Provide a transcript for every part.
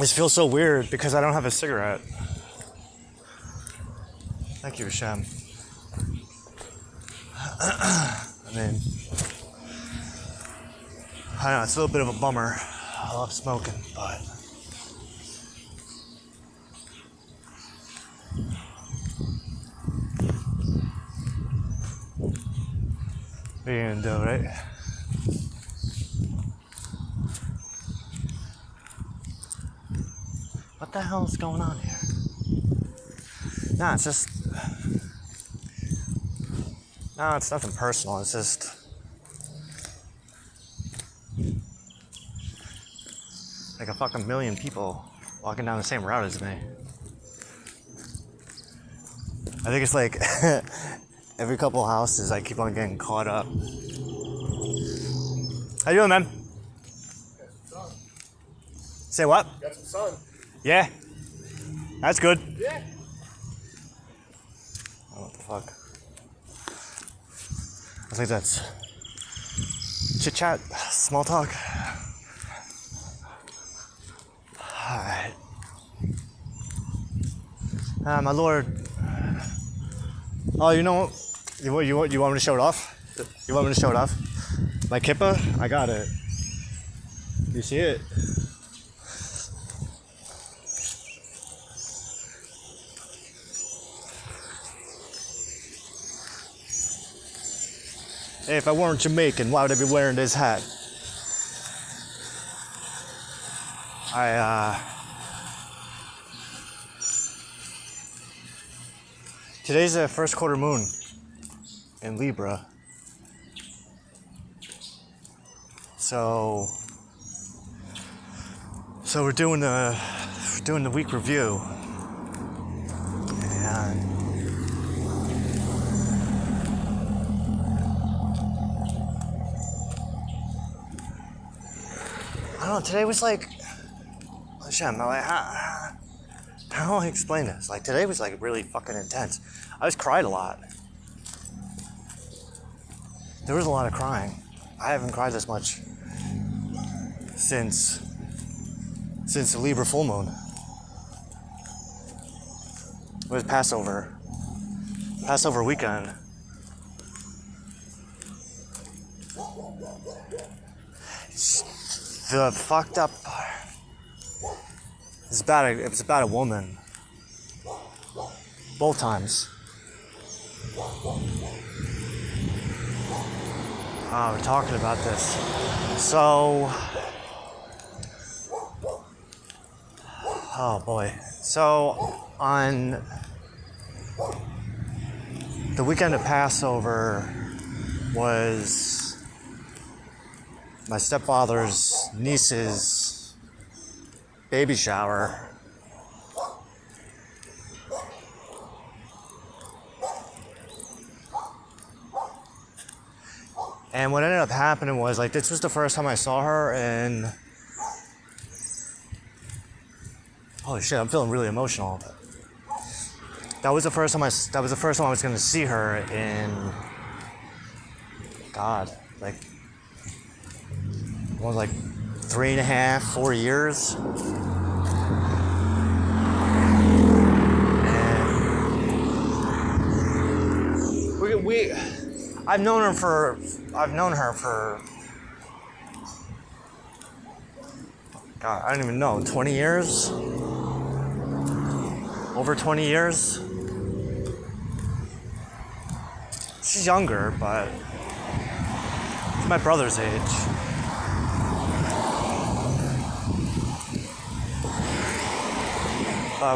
This feels so weird because I don't have a cigarette. Thank you, Hashem. I mean, I know, it's a little bit of a bummer. I love smoking, but... What are you gonna do, right? What the hell is going on here? Nah, it's just... No, it's nothing personal, it's just... like a fucking million people walking down the same route as me. I think it's like every couple houses I keep on getting caught up. How you doing, man? Say what? Got some sun. Yeah. That's good. Yeah. Oh, what the fuck? I think that's chit chat, small talk. Alright. My lord. Oh, you know what? You want me to show it off? You want me to show it off? My kippa? I got it. You see it? Hey, if I weren't Jamaican, why would I be wearing this hat? Today's the first quarter moon in Libra. So we're doing the week review. And I don't know, today was like, Hashem, how do I explain this? Like, today was like really fucking intense. I was cried a lot. There was a lot of crying. I haven't cried this much since the Libra full moon. It was Passover weekend. The fucked up part. It was about a woman. Both times. We're talking about this. So, oh boy. So, on the weekend of Passover was my stepfather's niece's baby shower. And what ended up happening was, like, this was the first time I saw her, and holy shit, I'm feeling really emotional. That was the first time I was going to see her in, God, like 3.5, 4 years. And I've known her for God, I don't even know, 20 years? Over 20 years? She's younger, but she's my brother's age.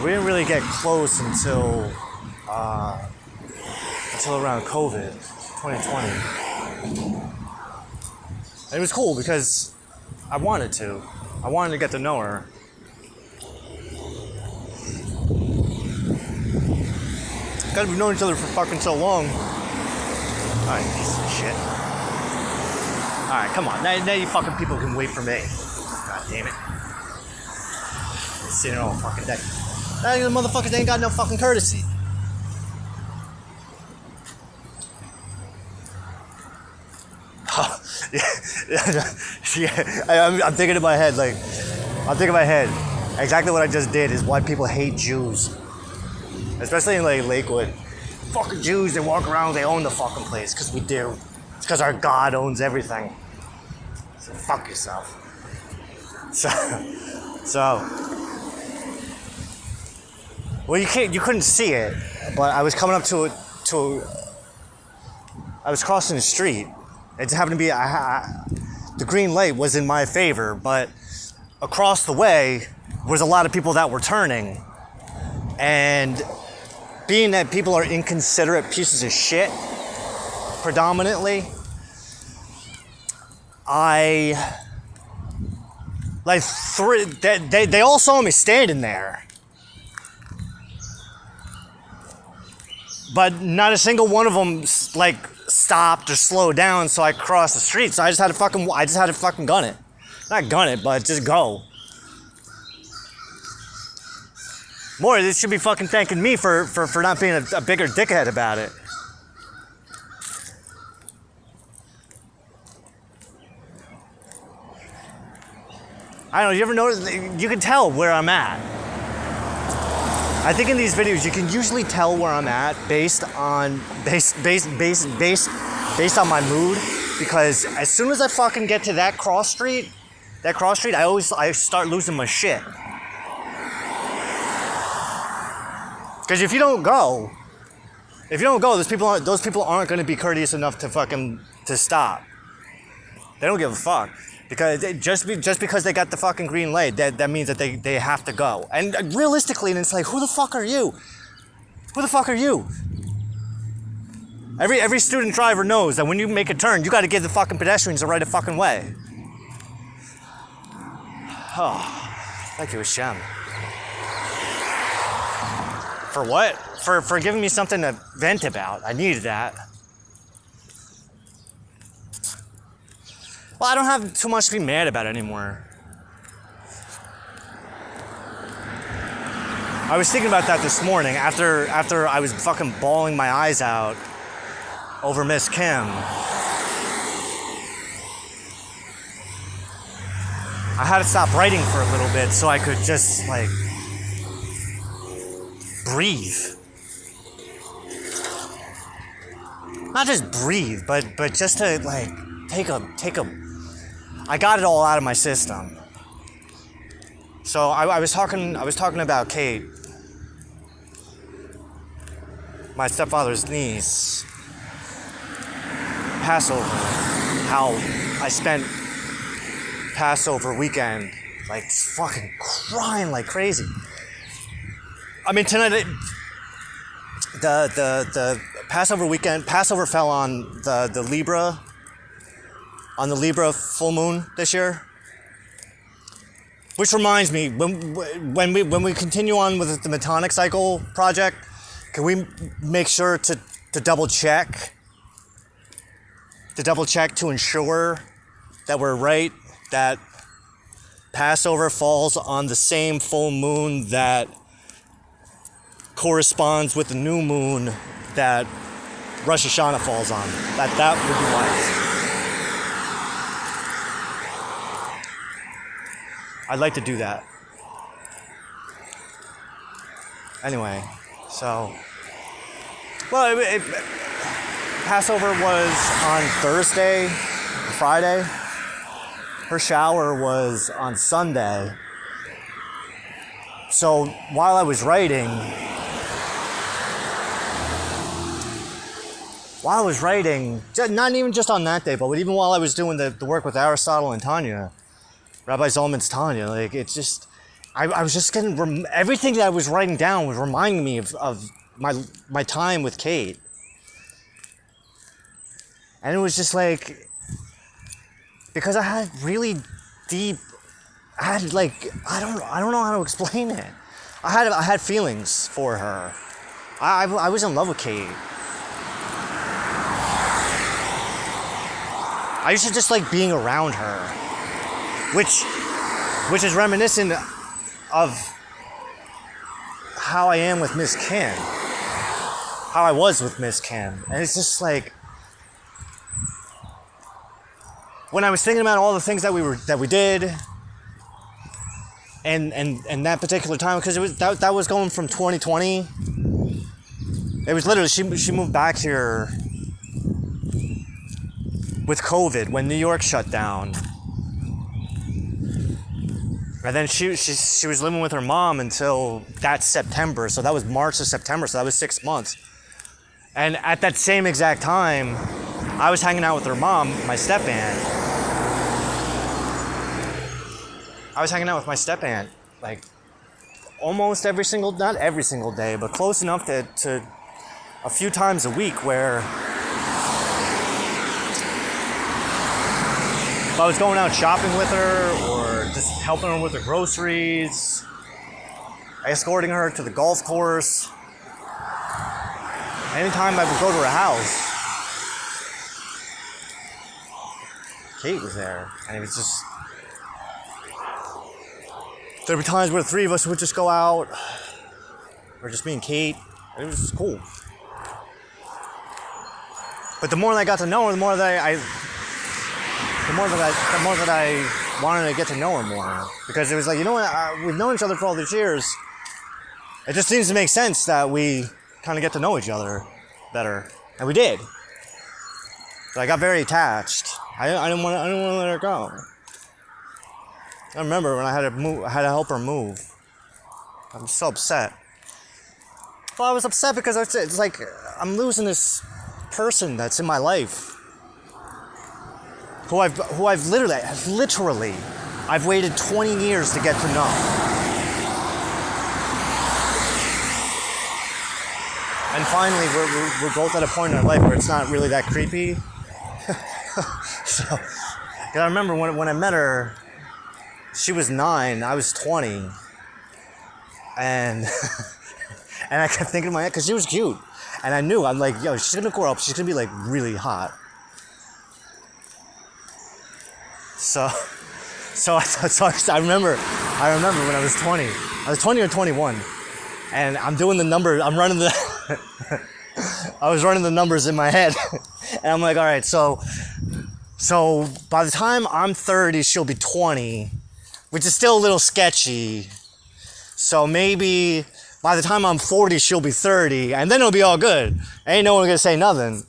We didn't really get close until around COVID, 2020. And it was cool because I wanted to get to know her. God, we've known each other for fucking so long. Alright, piece of shit. Alright, come on. Now you fucking people can wait for me. God damn it. Sitting all fucking day. Now the motherfuckers ain't got no fucking courtesy. Yeah. I'm thinking in my head, like, Exactly what I just did is why people hate Jews. Especially in like Lakewood. Fucking Jews, they walk around, they own the fucking place, because we do. It's because our God owns everything. So fuck yourself. So, well, you couldn't see it, but I was coming up to I was crossing the street. It happened to be, the green light was in my favor, but across the way was a lot of people that were turning. And being that people are inconsiderate pieces of shit, predominantly, they all saw me standing there. But not a single one of them like stopped or slowed down, so I crossed the street. So I just had to fucking gun it. Not gun it, but just go. More, they should be fucking thanking me for not being a bigger dickhead about it. I don't know, you ever notice, you can tell where I'm at. I think in these videos you can usually tell where I'm at based on my mood, because as soon as I fucking get to that cross street, I start losing my shit. Because if you don't go, those people aren't going to be courteous enough to stop. They don't give a fuck. Because just because they got the fucking green light, that means that they have to go. And realistically, and it's like, who the fuck are you? Who the fuck are you? Every student driver knows that when you make a turn, you got to give the fucking pedestrians the right of fucking way. Oh, thank you, Hashem. For what? For giving me something to vent about. I needed that. Well, I don't have too much to be mad about anymore. I was thinking about that this morning after I was fucking bawling my eyes out over Miss Kim. I had to stop writing for a little bit so I could just like breathe. Not just breathe, but just to like take a I got it all out of my system. So I was talking about Kate, my stepfather's niece, Passover, how I spent Passover weekend like fucking crying like crazy. I mean, tonight the Passover weekend, Passover fell on the Libra full moon this year. Which reminds me, when we continue on with the Metonic Cycle project, can we make sure to double check to ensure that we're right, that Passover falls on the same full moon that corresponds with the new moon that Rosh Hashanah falls on. That would be wise. I'd like to do that. Anyway, so... Well, Passover was on Thursday, Friday. Her shower was on Sunday. So while I was writing, not even just on that day, but even while I was doing the work with Aristotle and Tanya, Rabbi Zalman's Tanya, like, it's just, I was just getting, everything that I was writing down was reminding me of my time with Kate. And it was just like, because I had really deep, I don't know how to explain it. I had feelings for her. I was in love with Kate. I used to just like being around her. Which is reminiscent of how I am with Miss Kim. How I was with Miss Kim. And it's just like, when I was thinking about all the things that we did, and that particular time, because it was that was going from 2020. It was literally she moved back here with COVID when New York shut down. And then she was living with her mom until that September. So that was March to September. So that was 6 months. And at that same exact time, I was hanging out with her mom, my step-aunt. I was hanging out with my step-aunt, like, almost not every single day, but close enough to a few times a week where if I was going out shopping with her or just helping her with her groceries, escorting her to the golf course, anytime I would go to her house, Kate was there. And it was just, there'd be times where the three of us would just go out, or just me and Kate. It was just cool. But the more that I got to know her, the more that I wanted to get to know her more. Because it was like, you know what, we've known each other for all these years. It just seems to make sense that we kind of get to know each other better. And we did. But I got very attached. I didn't want to let her go. I remember when I had to help her move. I was so upset. Well, I was upset because it's like I'm losing this person that's in my life, who I've literally, I've waited 20 years to get to know. And finally, we're both at a point in our life where it's not really that creepy. So, cause I remember when I met her, she was 9, I was 20, and and I kept thinking in my head, because she was cute. And I knew, I'm like, yo, she's going to grow up. She's going to be, like, really hot. So I remember when I was 20. I was 20 or 21. And I'm doing the number. I was running the numbers in my head. And I'm like, all right, so by the time I'm 30, she'll be 20, which is still a little sketchy. So maybe by the time I'm 40, she'll be 30, and then it'll be all good. Ain't no one gonna say nothing.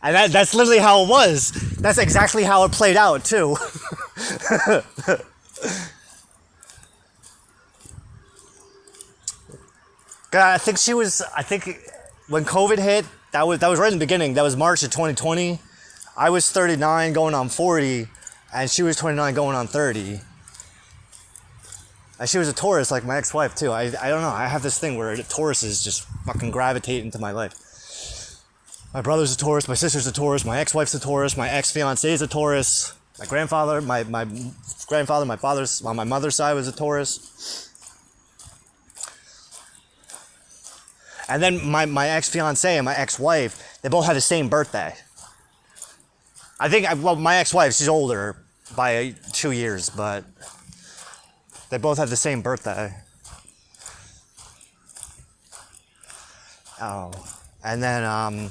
And that's literally how it was. That's exactly how it played out, too. I think when COVID hit, that was right in the beginning. That was March of 2020. I was 39 going on 40, and she was 29 going on 30. And she was a Taurus, like my ex-wife, too. I don't know. I have this thing where Tauruses just fucking gravitate into my life. My brother's a Taurus. My sister's a Taurus. My ex-wife's a Taurus. My ex-fiancé is a Taurus. My grandfather, my father's, on my mother's side was a Taurus. And then my ex-fiancé and my ex-wife, they both had the same birthday. My ex-wife, she's older by 2 years, but they both have the same birthday. Oh. And then,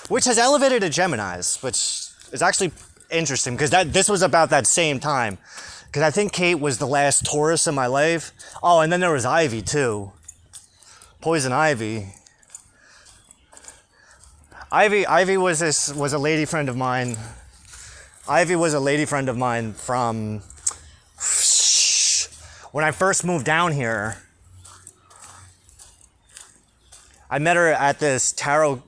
which has elevated to Geminis, which is actually interesting, because this was about that same time. Because I think Kate was the last Taurus in my life. Oh, and then there was Ivy, too. Poison Ivy. Ivy was a lady friend of mine. Ivy was a lady friend of mine from when I first moved down here. I met her at this tarot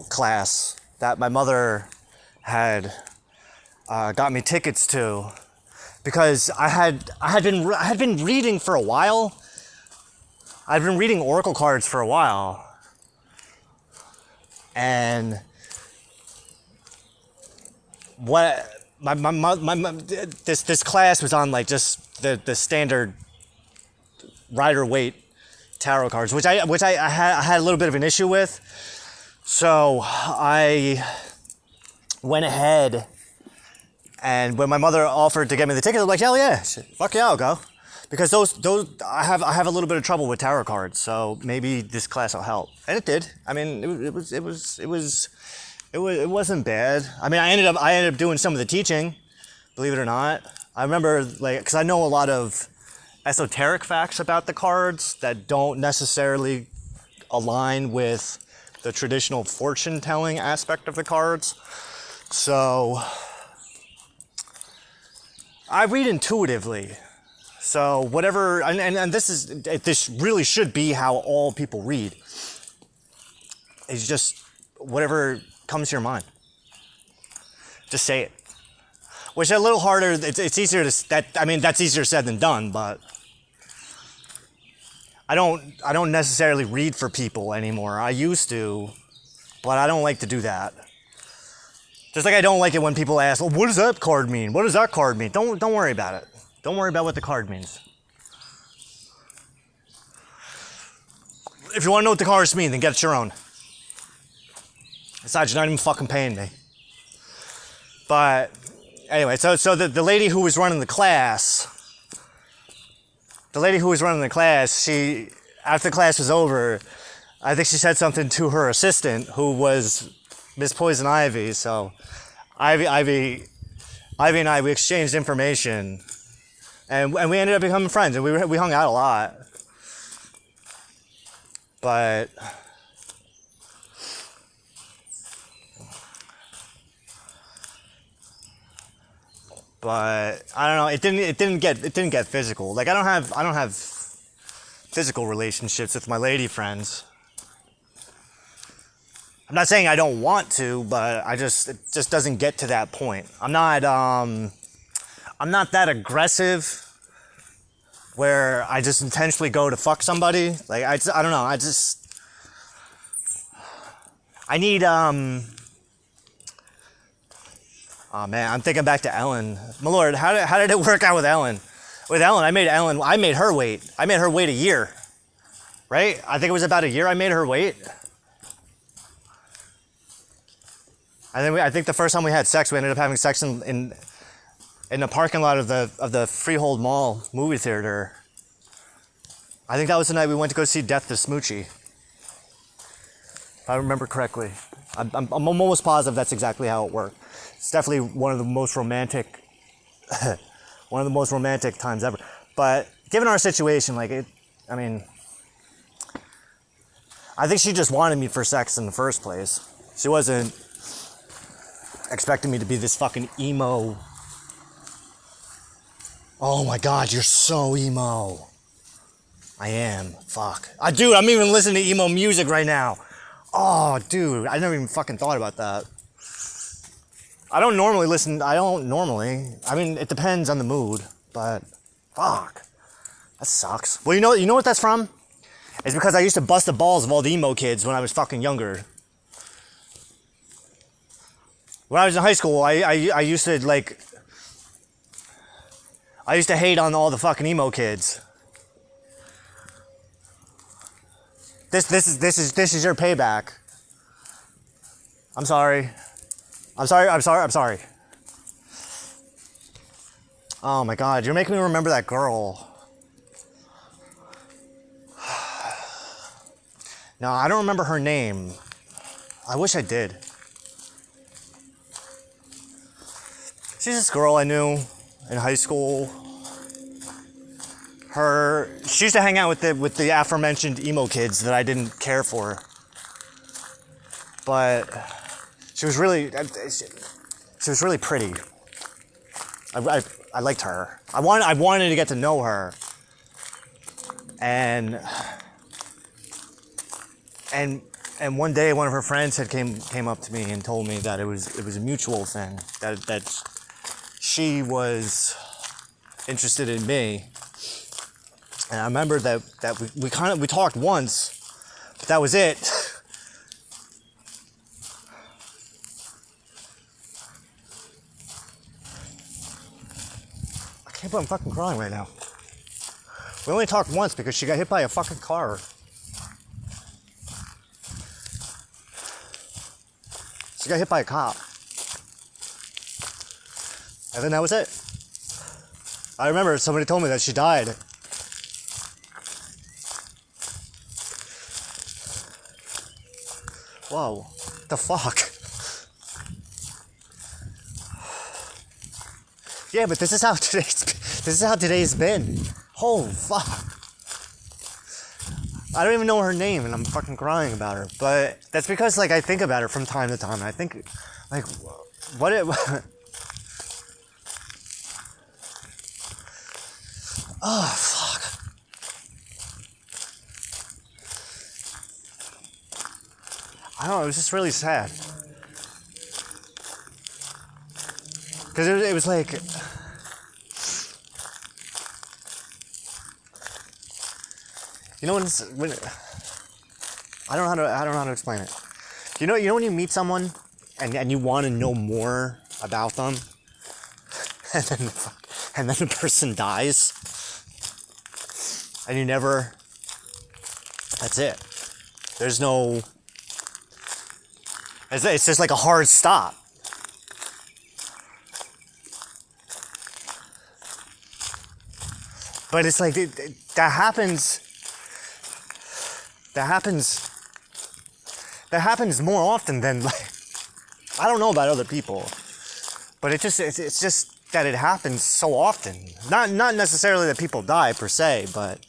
class that my mother had got me tickets to, because I had been reading for a while. I'd been reading oracle cards for a while, and this class was on like just the standard Rider-Waite tarot cards, which I had a little bit of an issue with. So I went ahead, and when my mother offered to get me the ticket, I was like, hell yeah, fuck yeah, I'll go. Because those I have a little bit of trouble with tarot cards, so maybe this class will help. And it did. I mean, it wasn't bad. I mean, I ended up doing some of the teaching, believe it or not. I remember, like, because I know a lot of esoteric facts about the cards that don't necessarily align with the traditional fortune telling aspect of the cards. So I read intuitively. So whatever, and this really should be how all people read. It's just whatever comes to your mind. Just say it. Which is a little harder. It's easier that's easier said than done. But I don't necessarily read for people anymore. I used to, but I don't like to do that. Just like I don't like it when people ask, well, what does that card mean? What does that card mean? Don't worry about it. Don't worry about what the card means. If you want to know what the cards mean, then get it your own. Besides, you're not even fucking paying me. But anyway, so the lady who was running the class, she, after the class was over, I think she said something to her assistant, who was Miss Poison Ivy. So Ivy and I, we exchanged information, and we ended up becoming friends, and we hung out a lot. But I don't know. It didn't get physical. Like I don't have physical relationships with my lady friends. I'm not saying I don't want to, but it just doesn't get to that point. I'm not that aggressive where I just intentionally go to fuck somebody. Like I don't know. I need Oh man, I'm thinking back to Ellen. My lord, how did it work out with Ellen? With Ellen, I made her wait. I made her wait a year. Right? I think it was about a year I made her wait. I think the first time we had sex, we ended up having sex in the parking lot of the Freehold Mall movie theater. I think that was the night we went to go see Death to Smoochie. If I remember correctly. I'm almost positive that's exactly how it worked. It's definitely one of the most romantic times ever. But given our situation, I think she just wanted me for sex in the first place. She wasn't expecting me to be this fucking emo. Oh my god, you're so emo. I am. Fuck. Dude, I'm even listening to emo music right now. Oh, dude, I never even fucking thought about that. I don't normally. I mean, it depends on the mood, but fuck. That sucks. Well, you know what that's from? It's because I used to bust the balls of all the emo kids when I was fucking younger. When I was in high school, I used to hate on all the fucking emo kids. This is your payback. I'm sorry. Oh my god, you're making me remember that girl. No, I don't remember her name. I wish I did. She's this girl I knew in high school. She used to hang out with the aforementioned emo kids that I didn't care for. But she was really pretty. I liked her. I wanted to get to know her. And one day one of her friends came up to me and told me that it was a mutual thing, that she was interested in me. And I remember that we talked once, but that was it. I can't believe I'm fucking crying right now. We only talked once because she got hit by a fucking car. She got hit by a cop. And then that was it. I remember somebody told me that she died. Whoa, what the fuck? Yeah, but this is how today's been. Oh, fuck. I don't even know her name, and I'm fucking crying about her. But that's because, like, I think about her from time to time. And I think, like, what it... Oh, fuck. I don't know, it was just really sad. Because it was like... You know when I don't know how to explain it. You know when you meet someone and you want to know more about them, and then the person dies, and you never. That's it. There's no. It's just like a hard stop. But it's like that happens. That happens more often than, like, I don't know about other people, but it's just that it happens so often. Not necessarily that people die per se, but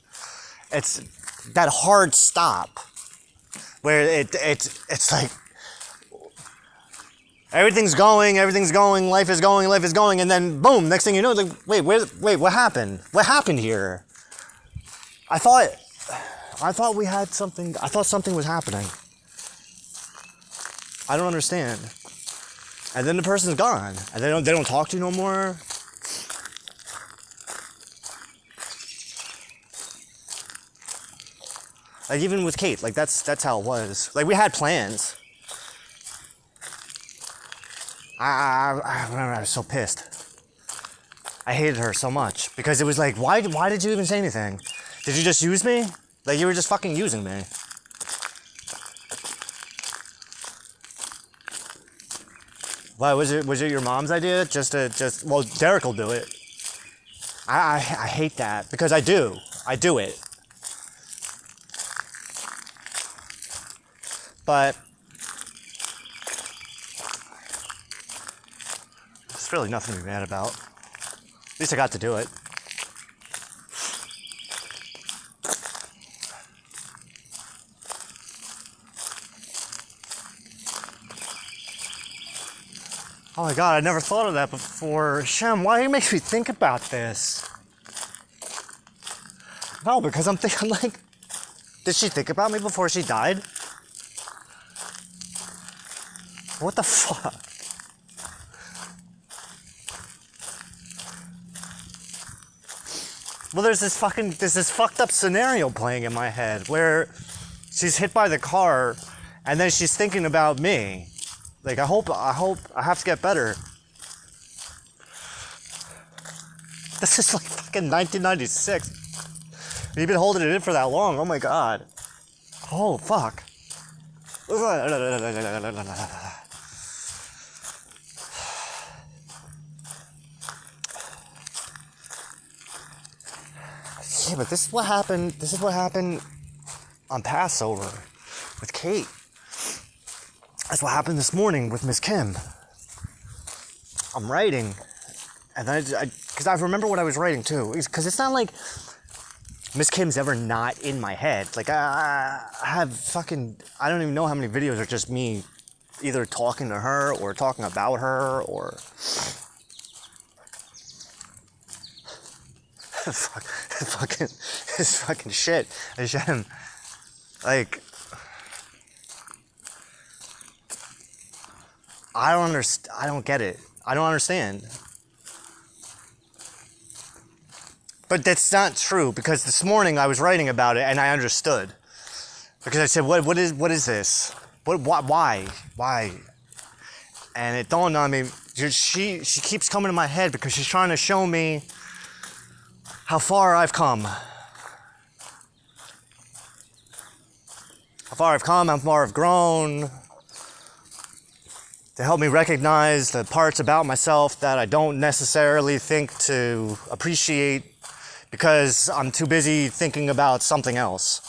it's that hard stop where it's like everything's going, life is going, and then boom, next thing you know, like, wait, what happened? What happened here? I thought we had something. I thought something was happening. I don't understand. And then the person's gone, and they don't talk to you no more. Like, even with Kate, like, that's how it was. Like, we had plans. I remember I was so pissed. I hated her so much because it was like, why did you even say anything? Did you just use me? Like, you were just fucking using me. Why, was it your mom's idea? Well, Derek will do it. I hate that because I do it. But there's really nothing to be mad about. At least I got to do it. Oh my god, I never thought of that before. Shem, why do you make me think about this? No, because I'm thinking, like, did she think about me before she died? What the fuck? Well, there's this fucked up scenario playing in my head where she's hit by the car and then she's thinking about me. Like, I hope I have to get better. This is like fucking 1996. You've been holding it in for that long. Oh my god. Oh, fuck. Yeah, but this is what happened on Passover with Kate. That's what happened this morning with Miss Kim. I'm writing, and then because I remember what I was writing too. Because it's not like Miss Kim's ever not in my head. Like, I have fucking, I don't even know how many videos are just me either talking to her or talking about her or it's fucking shit. Like, I don't get it. I don't understand. But that's not true, because this morning I was writing about it and I understood. Because I said, what is this? Why? And it dawned on me, she keeps coming to my head because she's trying to show me how far I've come. How far I've grown. To help me recognize the parts about myself that I don't necessarily think to appreciate because I'm too busy thinking about something else.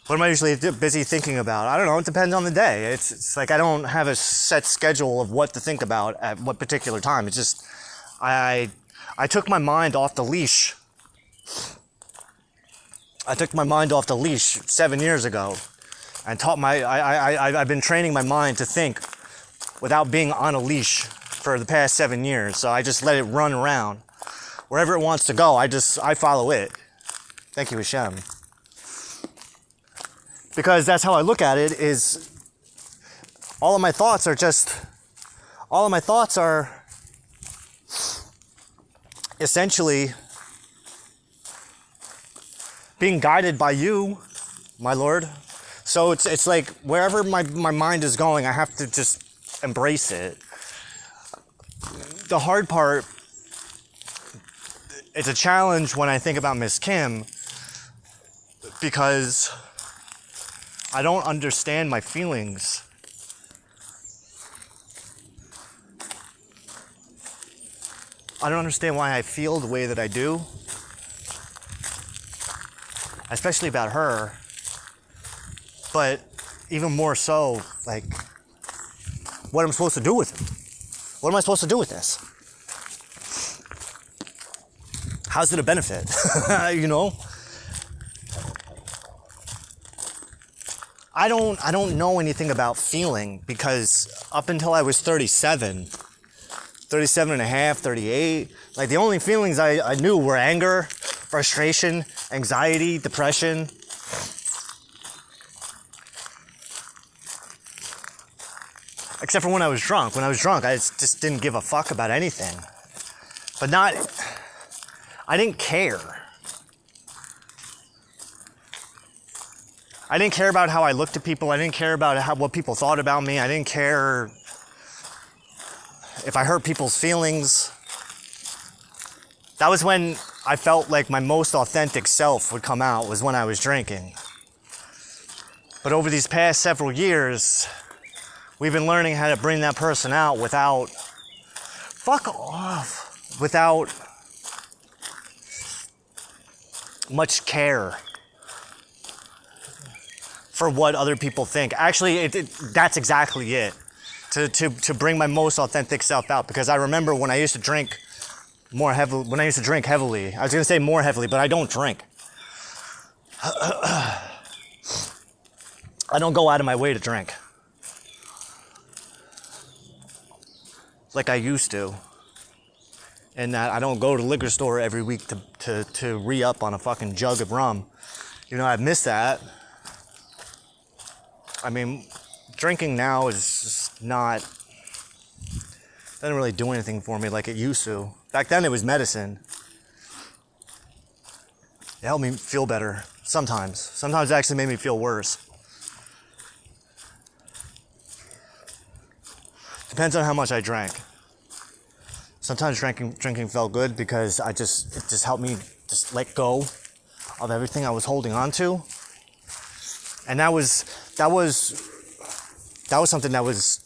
What am I usually busy thinking about? I don't know, it depends on the day. It's like I don't have a set schedule of what to think about at what particular time. It's just, I took my mind off the leash. I took my mind off the leash 7 years ago, and I've been training my mind to think without being on a leash for the past 7 years. So I just let it run around wherever it wants to go. I follow it. Thank you, Hashem. Because that's how I look at it. Is all of my thoughts are essentially being guided by you, my Lord. So it's like wherever my mind is going, I have to just embrace it. The hard part, it's a challenge when I think about Miss Kim, because I don't understand my feelings. I don't understand why I feel the way that I do, especially about her, but even more so, like, what I'm supposed to do with it. What am I supposed to do with this? How's it a benefit? You know? I don't know anything about feeling, because up until I was 37 and a half, 38, like the only feelings I knew were anger, frustration, anxiety, depression. Except for when I was drunk. When I was drunk, I just didn't give a fuck about anything. But I didn't care. I didn't care about how I looked at people. I didn't care about what people thought about me. I didn't care if I hurt people's feelings. That was when I felt like my most authentic self would come out, was when I was drinking. But over these past several years, we've been learning how to bring that person out without much care for what other people think. Actually, that's exactly it. To bring my most authentic self out. Because I remember when I used to drink heavily. I was going to say more heavily, but I don't drink. I don't go out of my way to drink like I used to. And that I don't go to the liquor store every week to re-up on a fucking jug of rum. You know, I've missed that. I mean, drinking now is just doesn't really do anything for me like it used to. Back then it was medicine. It helped me feel better sometimes. Sometimes it actually made me feel worse. Depends on how much I drank. Sometimes drinking felt good because it just helped me just let go of everything I was holding on to. And that was something that was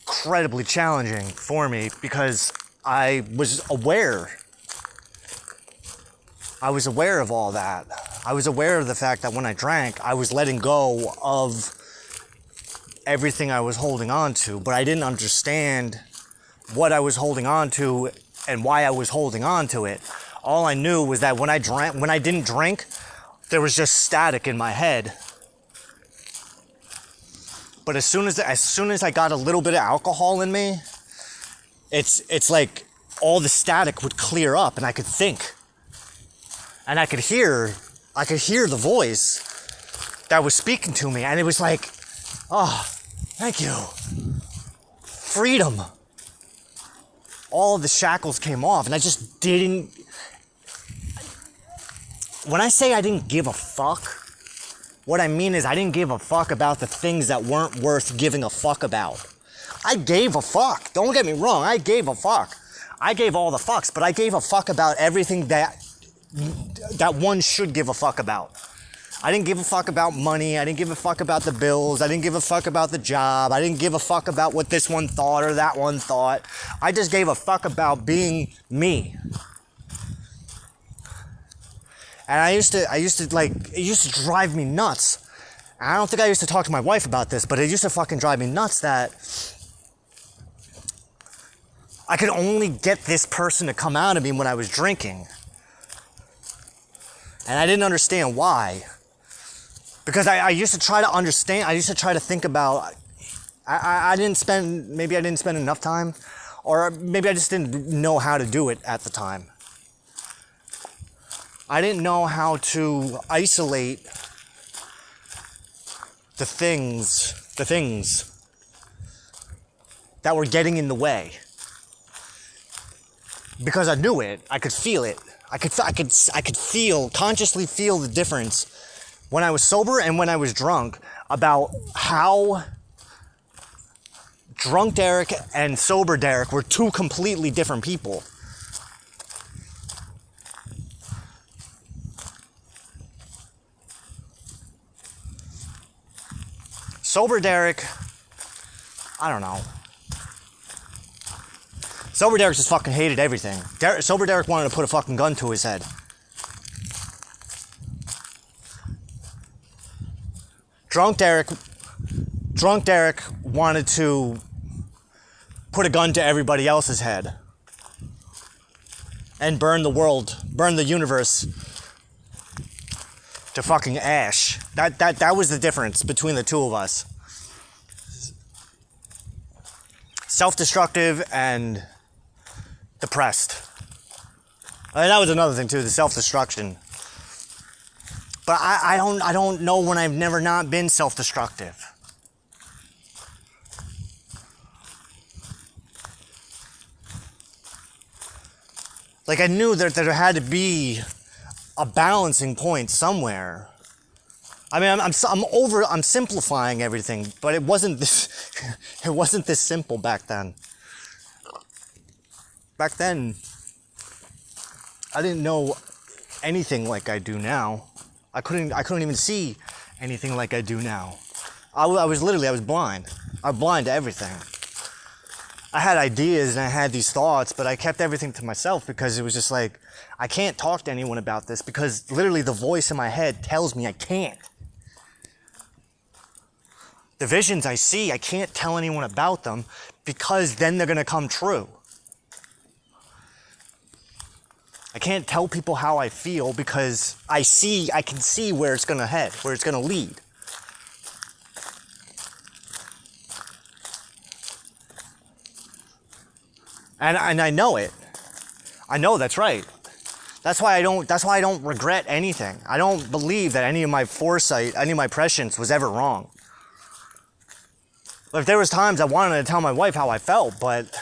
incredibly challenging for me, because I was aware of all that. I was aware of the fact that when I drank, I was letting go of everything I was holding on to, but I didn't understand what I was holding on to and why I was holding on to it. All I knew was that when I didn't drink, there was just static in my head. But as soon as I got a little bit of alcohol in me, it's like all the static would clear up and I could think. And I could hear the voice that was speaking to me, and it was like, oh, thank you. Freedom. All of the shackles came off, and I just didn't. When I say I didn't give a fuck, what I mean is I didn't give a fuck about the things that weren't worth giving a fuck about. I gave a fuck. Don't get me wrong. I gave a fuck. I gave all the fucks, but I gave a fuck about everything that one should give a fuck about. I didn't give a fuck about money. I didn't give a fuck about the bills. I didn't give a fuck about the job. I didn't give a fuck about what this one thought or that one thought. I just gave a fuck about being me. And it used to drive me nuts. And I don't think I used to talk to my wife about this, but it used to fucking drive me nuts that I could only get this person to come out of me when I was drinking. And I didn't understand why. Because I used to try to understand, I used to try to think about, maybe I didn't spend enough time, or maybe I just didn't know how to do it at the time. I didn't know how to isolate the things that were getting in the way. Because I knew it, I could feel it. I could consciously feel the difference when I was sober and when I was drunk about how drunk Derek and sober Derek were two completely different people. Sober Derek, I don't know. Sober Derek just fucking hated everything. Sober Derek wanted to put a fucking gun to his head. Drunk Derek wanted to put a gun to everybody else's head and burn the world, burn the universe to fucking ash. That was the difference between the two of us. Self-destructive and depressed. And that was another thing too, the self-destruction. But I don't know when I've never not been self-destructive. Like I knew that there had to be a balancing point somewhere. I mean, I'm simplifying everything, but it wasn't this simple back then. Back then, I didn't know anything like I do now. I couldn't even see anything like I do now. I was blind. I was blind to everything. I had ideas and I had these thoughts, but I kept everything to myself because it was just like, I can't talk to anyone about this because literally the voice in my head tells me I can't. The visions I see, I can't tell anyone about them because then they're gonna come true. I can't tell people how I feel because I can see where it's gonna head, where it's gonna lead. And I know it. I know that's right. That's why I don't regret anything. I don't believe that any of my foresight, any of my prescience was ever wrong. Like there was times I wanted to tell my wife how I felt, but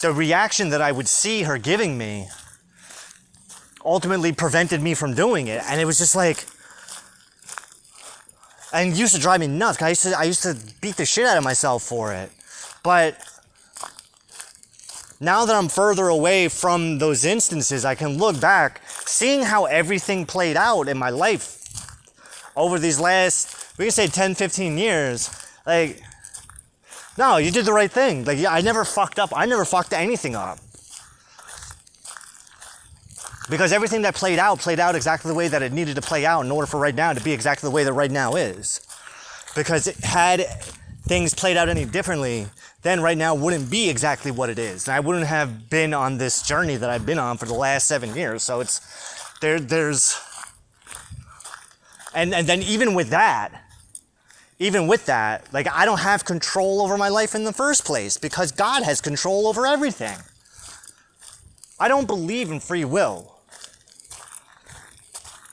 the reaction that I would see her giving me ultimately prevented me from doing it. And it was just like, and it used to drive me nuts. I used to beat the shit out of myself for it. But now that I'm further away from those instances, I can look back, seeing how everything played out in my life over these last, we can say 10, 15 years. Like, no, you did the right thing. Like, I never fucked up. I never fucked anything up. Because everything that played out exactly the way that it needed to play out in order for right now to be exactly the way that right now is. Because had things played out any differently, then right now wouldn't be exactly what it is. And I wouldn't have been on this journey that I've been on for the last 7 years. So there's, and then even with that, like I don't have control over my life in the first place because God has control over everything. I don't believe in free will.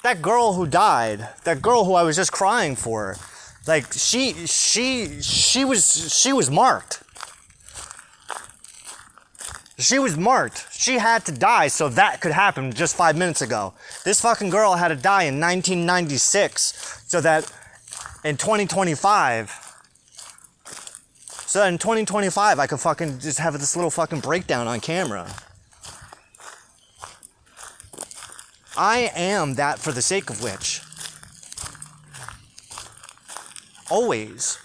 That girl who died, that girl who I was just crying for, like she was marked. She was marked. She had to die so that could happen just 5 minutes ago. This fucking girl had to die in 1996 so that in 2025, I could fucking just have this little fucking breakdown on camera. I am that for the sake of which. Always.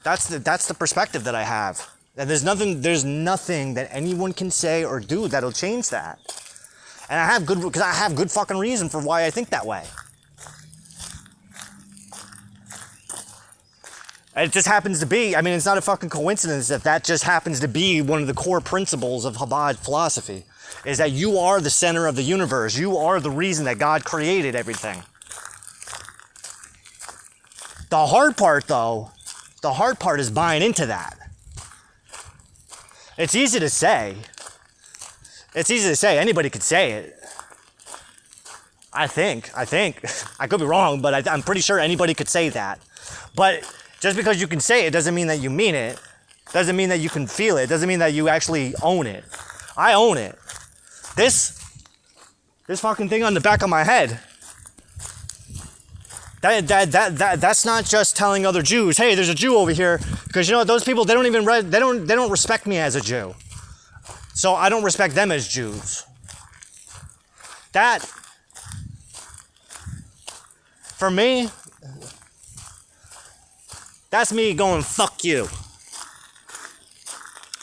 That's the perspective that I have. And there's nothing that anyone can say or do that'll change that. And I have good fucking reason for why I think that way. It just happens to be, I mean, it's not a fucking coincidence that just happens to be one of the core principles of Chabad philosophy, is that you are the center of the universe. You are the reason that God created everything. The hard part, though, is buying into that. It's easy to say. Anybody could say it. I think. I could be wrong, but I'm pretty sure anybody could say that. But just because you can say it doesn't mean that you mean it. Doesn't mean that you can feel it. Doesn't mean that you actually own it. I own it. This fucking thing on the back of my head. That's not just telling other Jews, hey, there's a Jew over here, because you know what, those people, they don't respect me as a Jew. So I don't respect them as Jews. That, for me, that's me going, fuck you.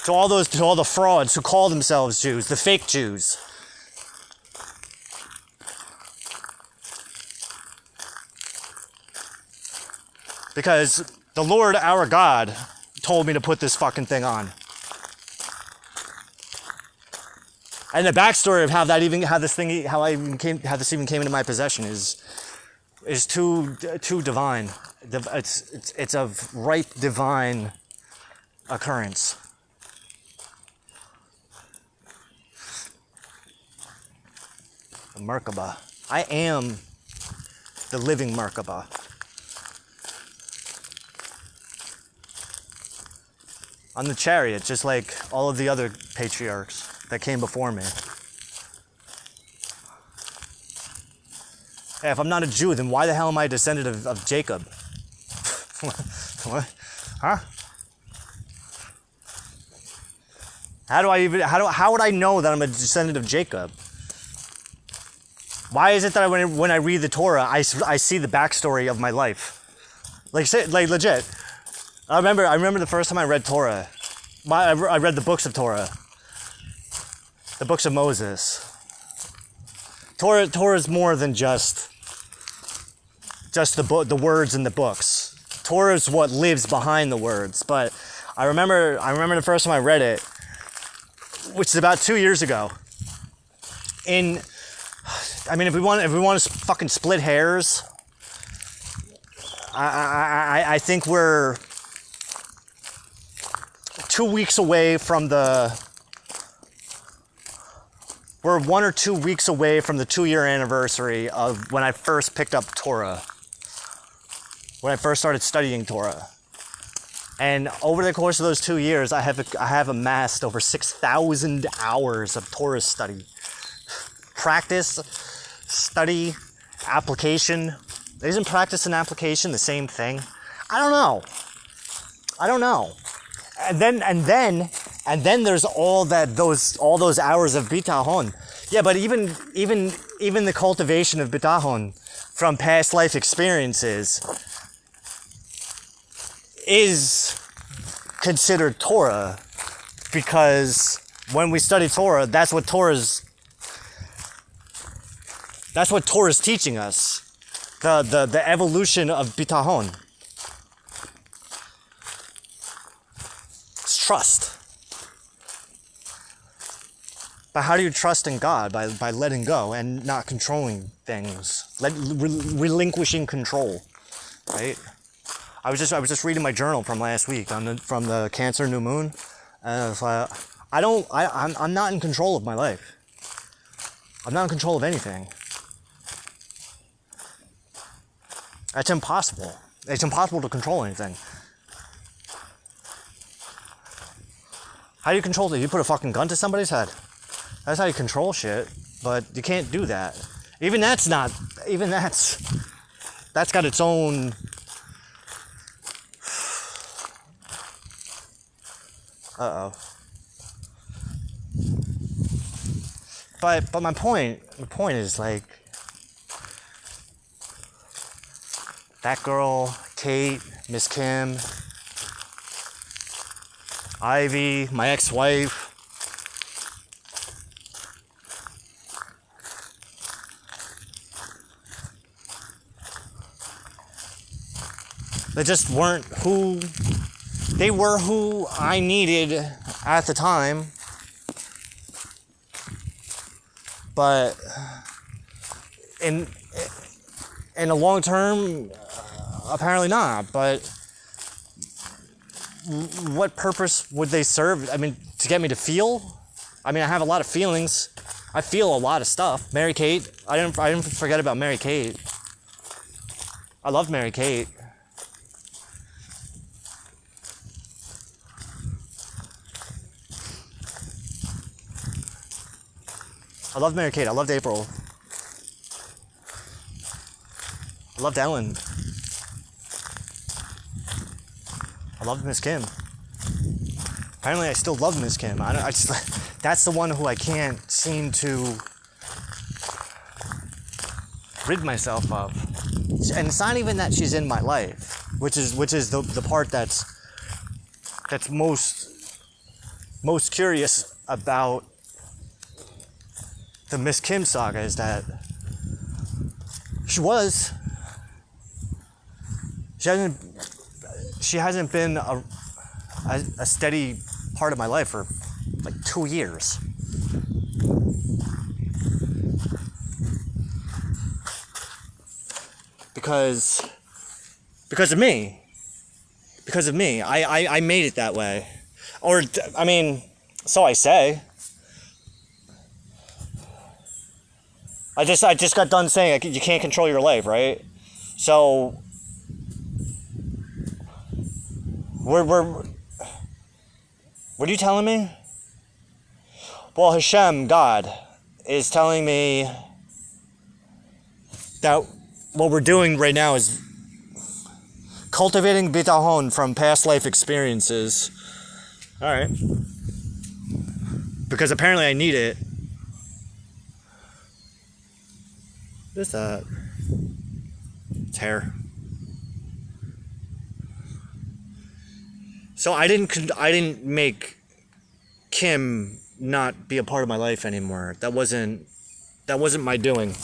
To all the frauds who call themselves Jews, the fake Jews. Because the Lord, our God, told me to put this fucking thing on. And the backstory of how this even came into my possession is too divine. It's of ripe divine occurrence. The Merkabah. I am the living Merkabah. On the chariot, just like all of the other patriarchs that came before me. Hey, if I'm not a Jew, then why the hell am I a descendant of Jacob? What? Huh? How would I know that I'm a descendant of Jacob? Why is it that when I read the Torah, I see the backstory of my life? Like legit. I remember the first time I read Torah. I read the books of Torah. The books of Moses. Torah is more than just the words in the books. Torah is what lives behind the words. But I remember the first time I read it, which is about 2 years ago. If we want to fucking split hairs, I think we're 2 weeks away from we're 1 or 2 weeks away from the 2-year anniversary of when I first picked up Torah. When I first started studying Torah. And over the course of those 2 years, I have amassed over 6,000 hours of Torah study. Practice, study, application. Isn't practice and application the same thing? I don't know. And then there's all those hours of bitahon. Yeah, but even the cultivation of bitahon from past life experiences is considered Torah, because when we study Torah, that's what Torah's teaching us. The evolution of bitahon. Trust. But how do you trust in God? By letting go and not controlling things, relinquishing control, right? I was just reading my journal from last week from the Cancer new moon, and I was like, I'm not in control of my life. I'm not in control of anything. That's impossible. It's impossible to control anything. How do you control it? You put a fucking gun to somebody's head. That's how you control shit. But you can't do that. That's got its own. But my point is like, that girl, Kate, Miss Kim, Ivy, my ex-wife. They just weren't who they were, who I needed at the time. But in the long term, apparently not. But what purpose would they serve? I mean, to get me to feel? I mean, I have a lot of feelings. I feel a lot of stuff. Mary Kate. I didn't forget about Mary Kate. I loved Mary Kate. I loved Mary Kate. I loved April. I loved Ellen. I loved Miss Kim. Apparently, I still love Miss Kim. That's the one who I can't seem to rid myself of. And it's not even that she's in my life, which is the part that's most curious about the Miss Kim saga, is that she hasn't been a steady part of my life for like 2 years. Because of me. Because of me. I made it that way. Or, I mean, so I say. I just got done saying you can't control your life, right? So what are you telling me? Well, Hashem, God, is telling me that what we're doing right now is cultivating bitahon from past life experiences. All right. Because apparently I need it. What is that? It's hair. So I didn't make Kim not be a part of my life anymore. That wasn't my doing.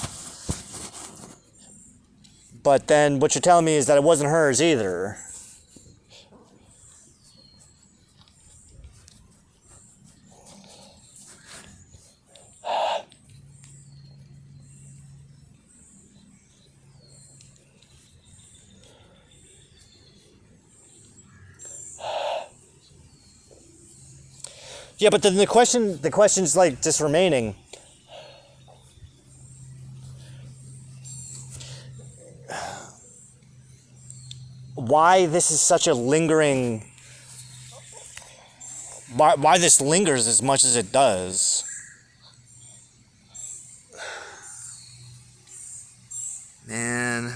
But then what you're telling me is that it wasn't hers either. Yeah, but then the question's like just remaining. Why this is such a lingering... Why this lingers as much as it does. Man,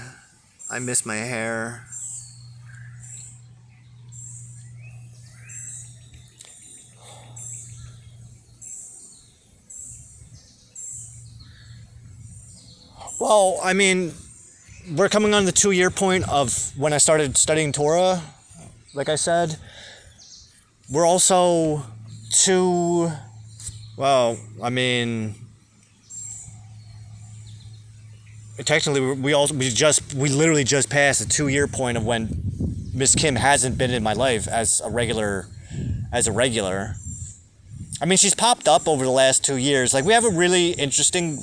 I miss my hair. Well, I mean, we're coming on the 2-year point of when I started studying Torah, like I said. We're also technically we literally just passed the 2-year point of when Miss Kim hasn't been in my life as a regular. I mean, she's popped up over the last 2 years. Like, we have a really interesting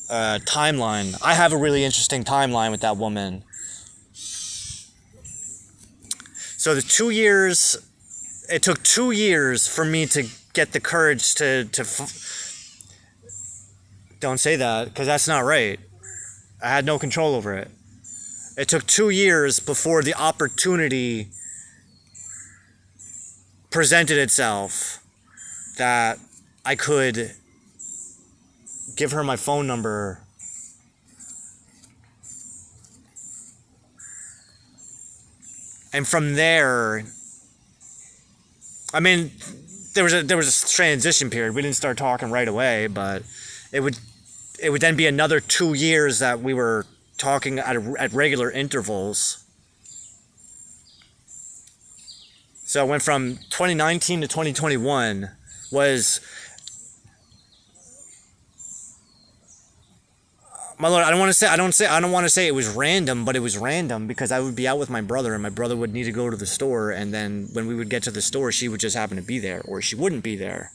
timeline. I have a really interesting timeline with that woman. So the 2 years, it took 2 years for me to get the courage to don't say that, because that's not right. I had no control over it. It took 2 years before the opportunity presented itself that I could give her my phone number. And from there, I mean, there was a transition period. We didn't start talking right away, but it would then be another 2 years that we were talking at regular intervals. So it went from 2019 to 2021 was My lord, I don't want to say it was random, but it was random because I would be out with my brother and my brother would need to go to the store, and then when we would get to the store, she would just happen to be there or she wouldn't be there.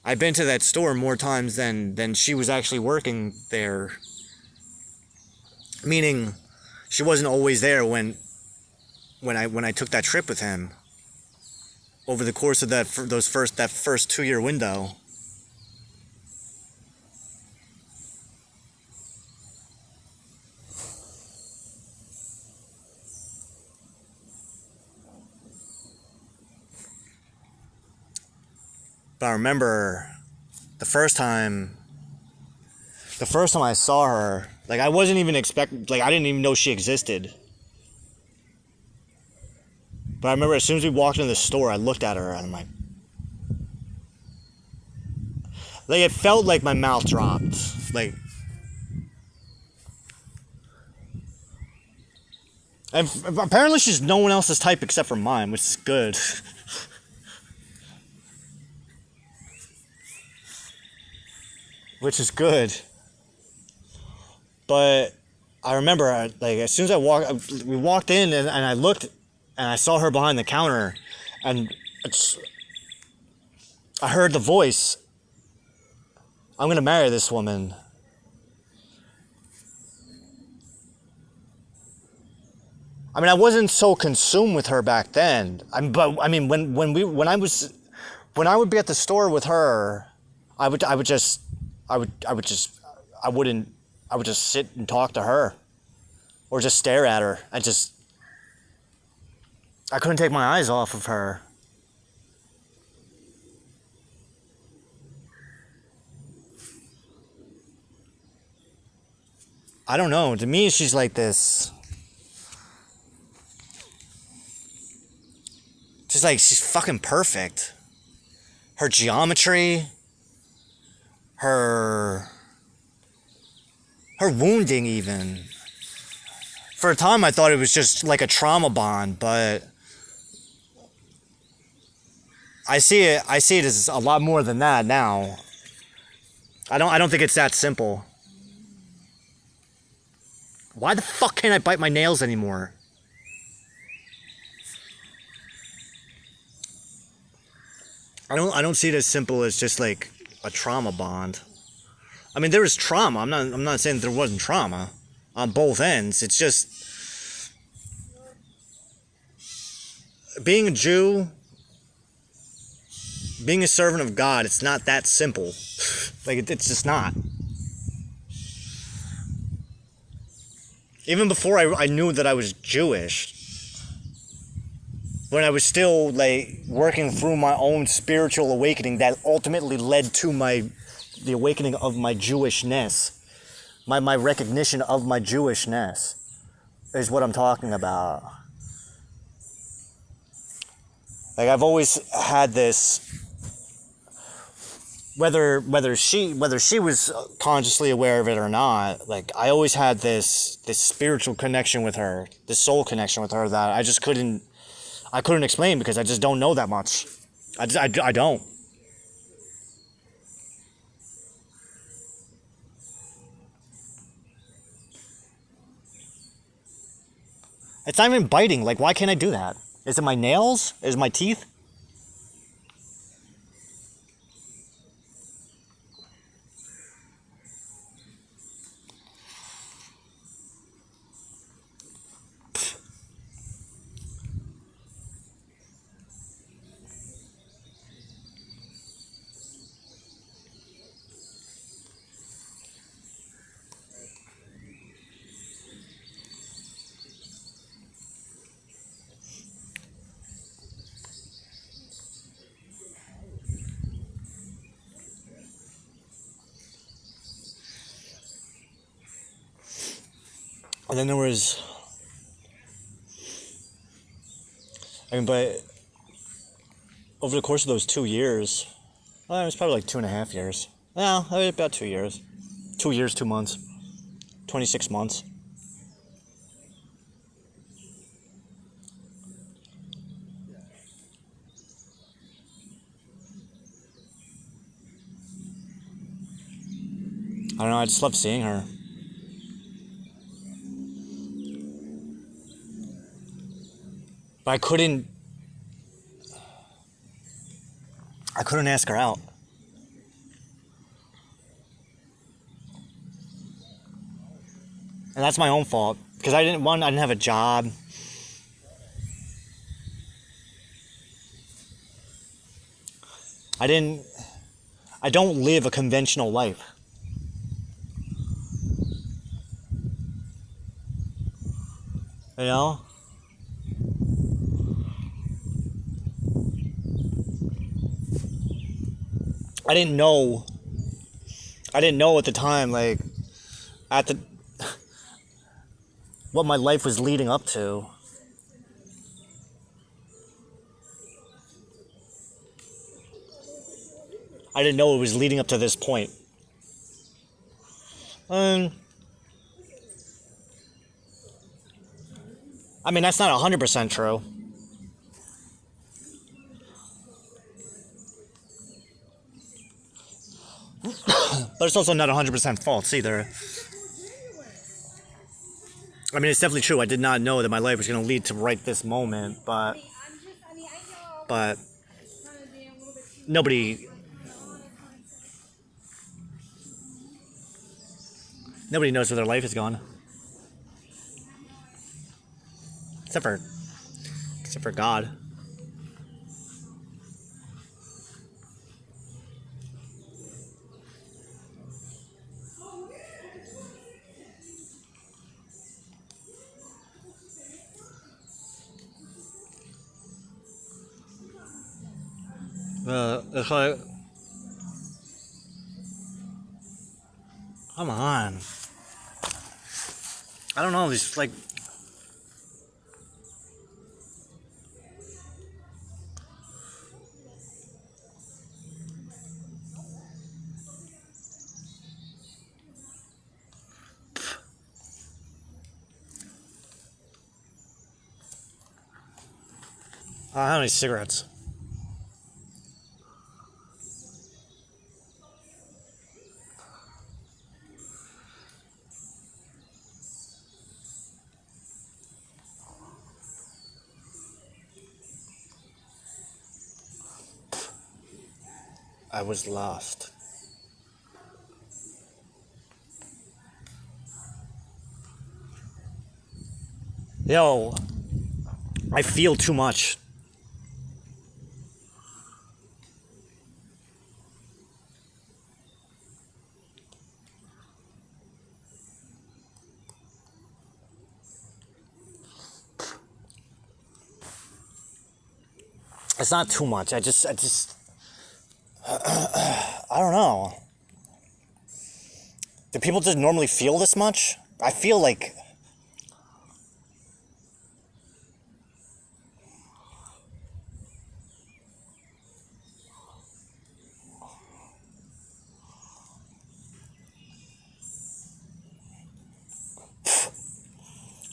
I've been to that store more times than she was actually working there. Meaning she wasn't always there when I took that trip with him over the course of that first 2-year window. But I remember the first time I saw her, like I wasn't even I didn't even know she existed. But I remember as soon as we walked into the store, I looked at her and I'm like it felt like my mouth dropped. And apparently she's no one else's type except for mine, which is good. Which is good. But I remember, as soon as we walked in and I looked and I saw her behind the counter and I heard the voice, I'm going to marry this woman. I mean, I wasn't so consumed with her back then. But I mean, when I would be at the store with her, I would just sit and talk to her or just stare at her. I couldn't take my eyes off of her. I don't know. To me, she's like this. She's fucking perfect. Her geometry, her wounding even. For a time I thought it was just like a trauma bond, but I see it as a lot more than that now. I don't think it's that simple. Why the fuck can't I bite my nails anymore? I don't see it as simple as just like a trauma bond. I mean, there is trauma. I'm not saying that there wasn't trauma on both ends. It's just being a Jew, being a servant of God. It's not that simple. It's just not. Even before I knew that I was Jewish, when I was still working through my own spiritual awakening that ultimately led to the awakening of my Jewishness, my recognition of my Jewishness is what I'm talking about. I've always had this, whether she was consciously aware of it or not, I always had this spiritual connection with her, this soul connection with her that I couldn't explain because I just don't know that much. I don't. It's not even biting. Why can't I do that? Is it my nails? Is it my teeth? And then there was, but over the course of those 2 years, well, it was probably 2.5 years. No, about 2 years. 2 years, 2 months. 26 months. I don't know, I just love seeing her. But I couldn't ask her out. And that's my own fault. Because I didn't have a job. I don't live a conventional life. You know? I didn't know at the time, like, what my life was leading up to. I didn't know it was leading up to this point. I mean, that's not 100% true. But it's also not 100% false either. I mean, it's definitely true. I did not know that my life was going to lead to right this moment, but nobody knows where their life is going. Except for God. It's like, come on. I don't know, these, like, I don't have any cigarettes. I was lost. Yo, I feel too much. It's not too much. I don't know. Do people just normally feel this much? I feel like...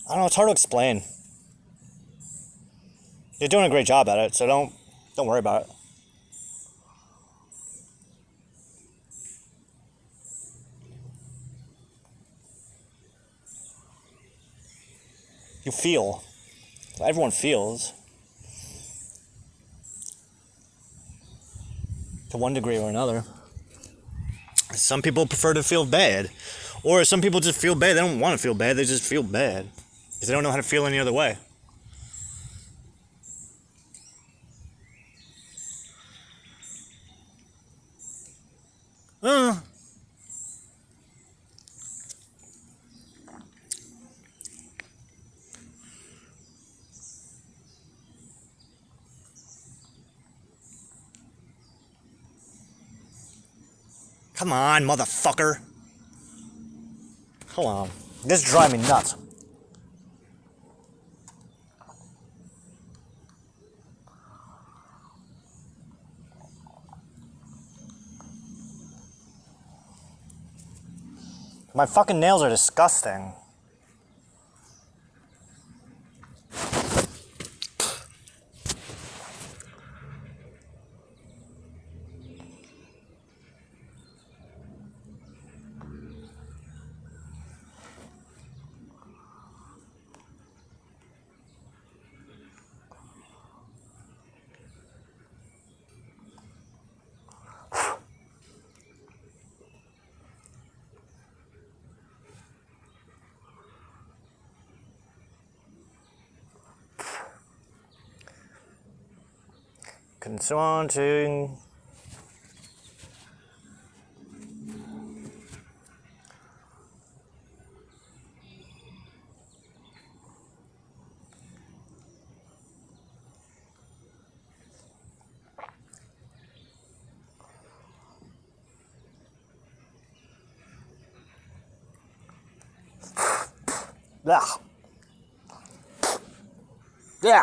I don't know, it's hard to explain. You're doing a great job at it, so don't worry about it. You feel. Everyone feels. To one degree or another. Some people prefer to feel bad. Or some people just feel bad. They don't want to feel bad. They just feel bad. Because they don't know how to feel any other way. Come on, motherfucker. Hold on. This is driving me nuts. My fucking nails are disgusting. and so on to. Yeah. Yeah.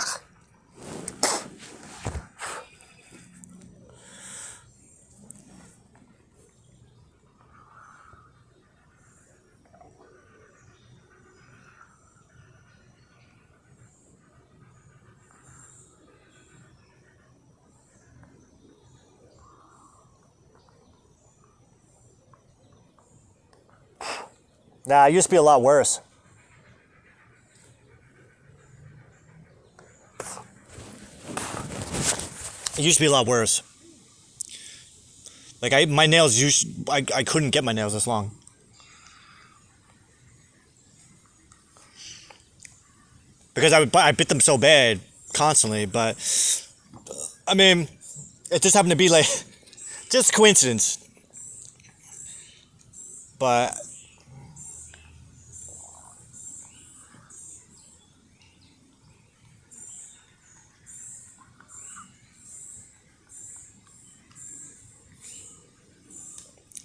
Nah, it used to be a lot worse. It used to be a lot worse. Like my nails I couldn't get my nails this long. Because I bit them so bad constantly, but I mean, it just happened to be like just coincidence. But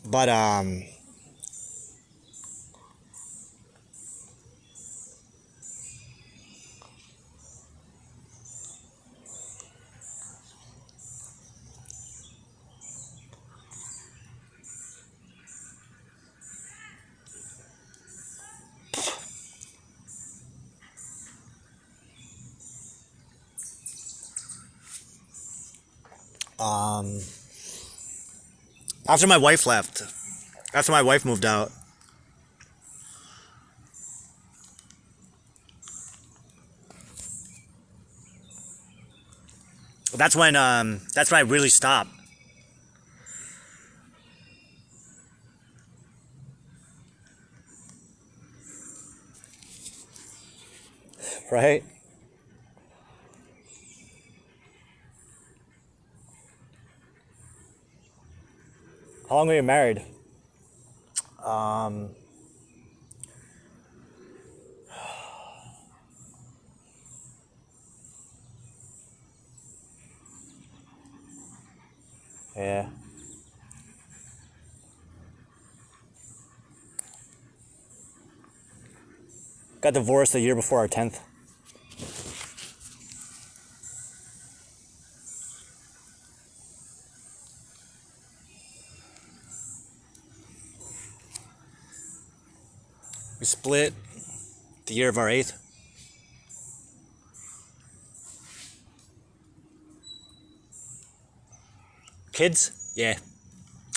but after my wife left, after my wife moved out, that's when I really stopped. Right? How long were you married? Yeah. Got divorced the year before our 10th. We split the year of our 8th. Kids? Yeah.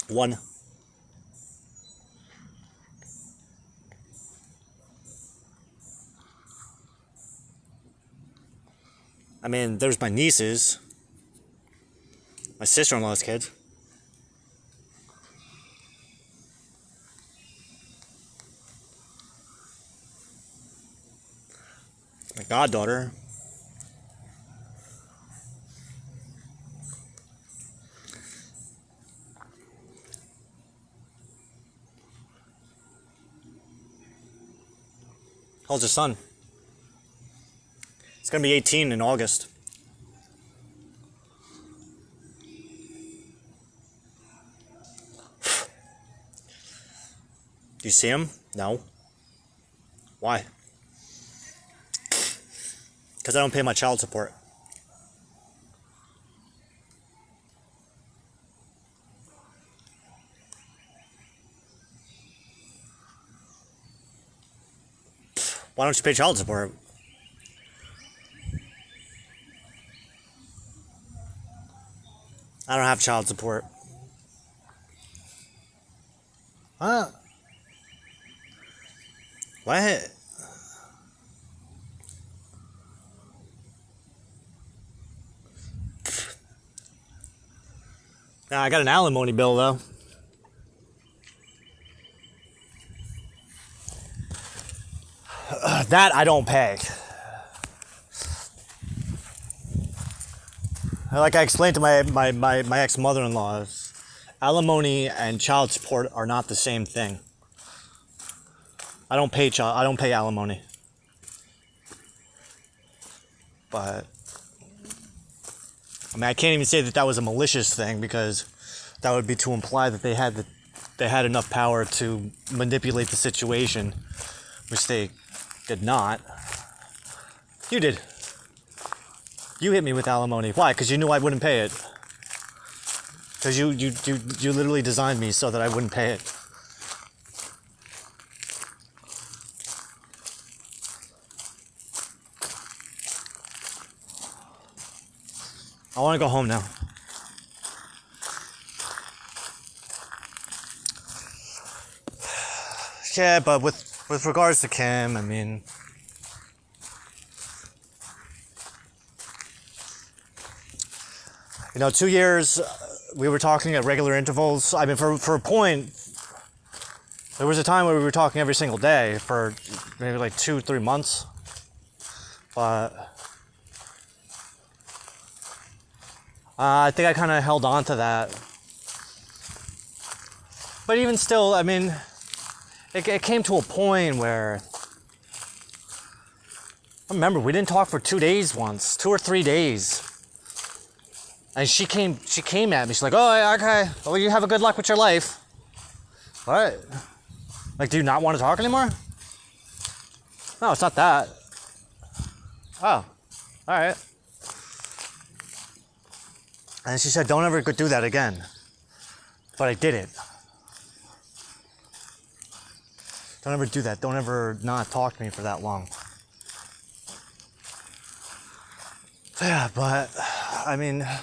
1. I mean, there's my nieces, my sister-in-law's kids. My goddaughter. How old's your son? He's gonna be 18 in August. Do you see him? No. Why? Because I don't pay my child support. Why don't you pay child support? I don't have child support. Huh? What? Nah, I got an alimony bill though. That I don't pay. like I explained to my ex-mother-in-law, alimony and child support are not the same thing. I don't pay alimony. But I mean, I can't even say that was a malicious thing, because that would be to imply that they had enough power to manipulate the situation, which they did not. You did. You hit me with alimony. Why? Because you knew I wouldn't pay it. Because you literally designed me so that I wouldn't pay it. I want to go home now. Yeah, but with regards to Kim, I mean, you know, 2 years, we were talking at regular intervals. I mean, for a point, there was a time where we were talking every single day for maybe like 2-3 months. But I think I kind of held on to that. But even still, I mean, it came to a point where, I remember we didn't talk for 2 days once, 2 or 3 days. And she came at me. She's like, "Oh, okay. Well, you have a good luck with your life." What? Like, do you not want to talk anymore? No, it's not that. Oh, all right. And she said, "Don't ever do that again." But I did it. Don't ever do that. Don't ever not talk to me for that long. Yeah, but I mean, are